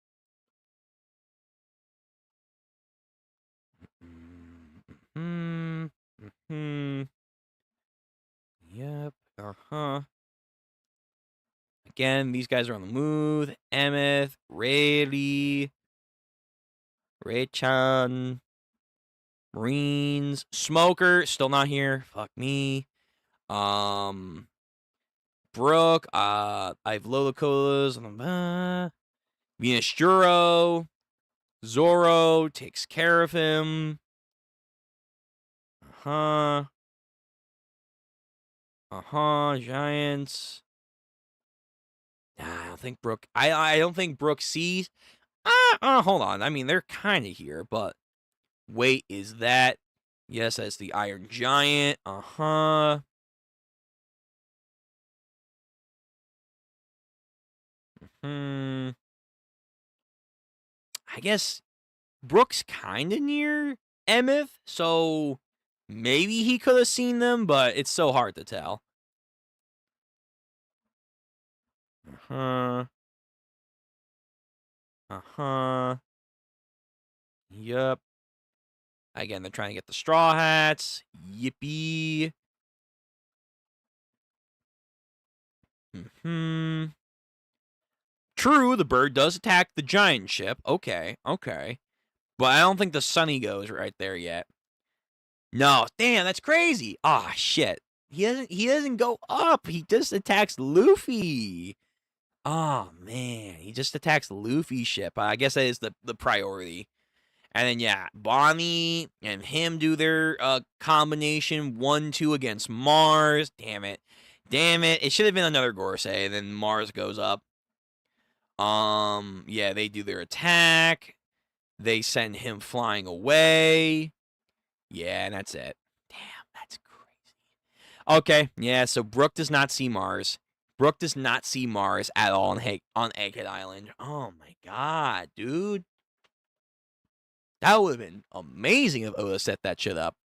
Yep. Again, these guys are on the move. Emeth, Rayleigh, Ray-chan, Marines, Smoker, still not here. Fuck me. Brooke, I've Lolacolas. Venus Juro. Zoro takes care of him. Giants. I don't think Brooke. I don't think Brooke sees. Hold on. I mean, they're kind of here, but wait, is that? Yes, that's the Iron Giant. I guess Brook's kind of near Emeth, so maybe he could have seen them, but it's so hard to tell. Yup. Again, they're trying to get the Straw Hats. Yippee. True, the bird does attack the giant ship. Okay. But I don't think the Sunny goes right there yet. No, damn, that's crazy. Ah, shit. He doesn't go up. He just attacks Luffy. Oh man, he just attacks Luffy's ship. I guess that is the priority. And then yeah, Bonnie and him do their combination 1-2 against Mars. Damn it. It should have been another Gorosei. Then Mars goes up. Yeah, they do their attack. They send him flying away. Yeah, and that's it. Damn, that's crazy. Okay, yeah, so Brook does not see Mars. Brook does not see Mars at all on Egghead Island. Oh my god, dude. That would have been amazing if Oda set that shit up.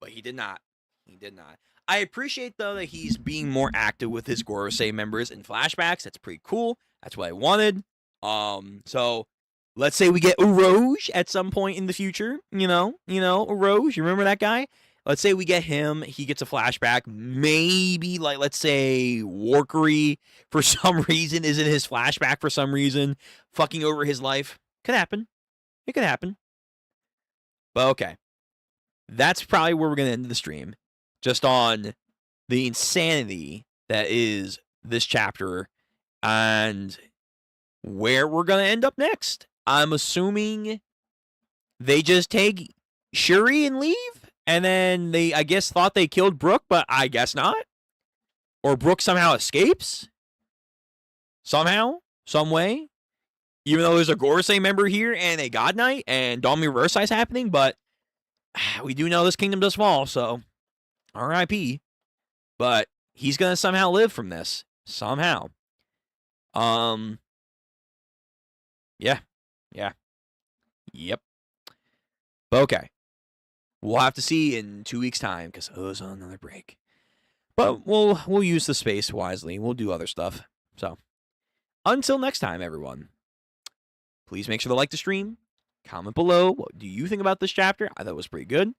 But he did not. I appreciate, though, that he's being more active with his Gorosei members in flashbacks. That's pretty cool. That's what I wanted. So let's say we get Uroge at some point in the future. You know, Uroge. You remember that guy? Let's say we get him. He gets a flashback. Maybe, like, let's say Warkery, for some reason, is in his flashback for some reason, fucking over his life. Could happen. It could happen. But okay. That's probably where we're going to end the stream. Just on the insanity that is this chapter and where we're going to end up next. I'm assuming they just take Shuri and leave? And then they, I guess, thought they killed Brook, but I guess not. Or Brook somehow escapes? Somehow? Some way? Even though there's a Gorosei member here and a God Knight and Dawn Reverse is happening, but we do know this kingdom does fall, so R.I.P. But he's going to somehow live from this. Somehow. Yeah. Yep. But okay. We'll have to see in 2 weeks' time, because O's on another break. But we'll use the space wisely. We'll do other stuff. So, until next time, everyone. Please make sure to like the stream. Comment below. What do you think about this chapter? I thought it was pretty good.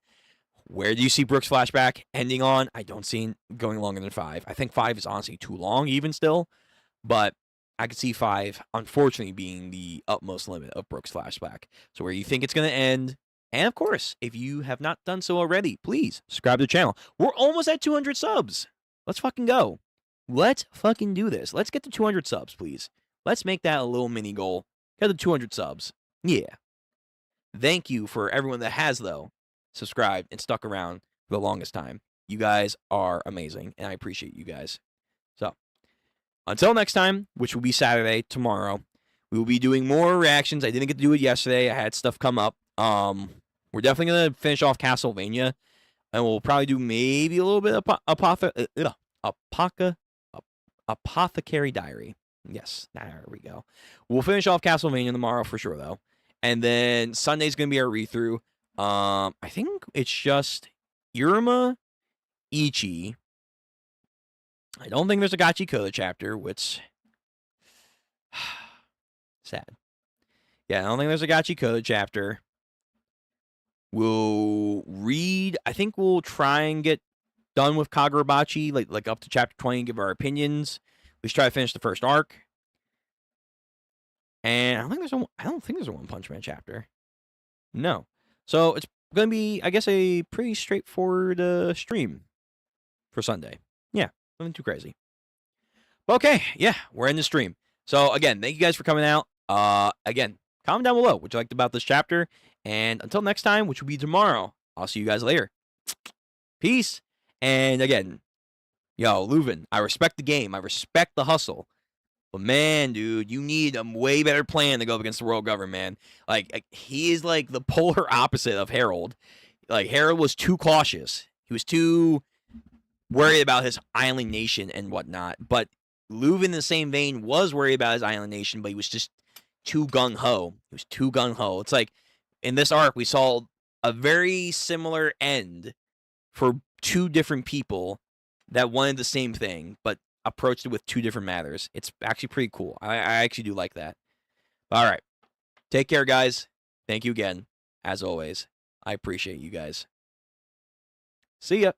Where do you see Brook's flashback ending on? I don't see it going longer than 5. I think 5 is honestly too long, even still. But I could see 5, unfortunately, being the utmost limit of Brook's flashback. So where you think it's going to end. And, of course, if you have not done so already, please subscribe to the channel. We're almost at 200 subs. Let's fucking go. Let's fucking do this. Let's get to 200 subs, please. Let's make that a little mini goal. Get to 200 subs. Yeah. Thank you for everyone that has, though, subscribed and stuck around for the longest time. You guys are amazing, and I appreciate you guys. So, until next time, which will be Saturday, tomorrow, we will be doing more reactions. I didn't get to do it yesterday. I had stuff come up. We're definitely going to finish off Castlevania, and we'll probably do maybe a little bit of Apothecary Diary. Yes, there we go. We'll finish off Castlevania tomorrow for sure, though. And then Sunday's going to be our read-through. I think it's just Iruma, Ichi. I don't think there's a Gachikoda chapter, which... sad. Yeah, I don't think there's a Gachikoda chapter. We'll read... I think we'll try and get done with Kagurabachi, like up to chapter 20 and give our opinions. We should try to finish the first arc. And I don't think there's a One Punch Man chapter. No. So it's going to be, I guess, a pretty straightforward stream for Sunday. Yeah, nothing too crazy. Okay, yeah, we're in the stream. So again, thank you guys for coming out. Again, comment down below what you liked about this chapter. And until next time, which will be tomorrow, I'll see you guys later. Peace. And again, yo, Leuven, I respect the game. I respect the hustle. But man, dude, you need a way better plan to go up against the world government, man. Like, he is like the polar opposite of Harold. Like, Harold was too cautious. He was too worried about his island nation and whatnot. But Leuven, in the same vein, was worried about his island nation, but he was just too gung ho. He was too gung ho. It's like in this arc we saw a very similar end for two different people that wanted the same thing, but approached it with two different matters. It's actually pretty cool. I actually do like that. All right. Take care, guys. Thank you again. As always, I appreciate you guys. See ya.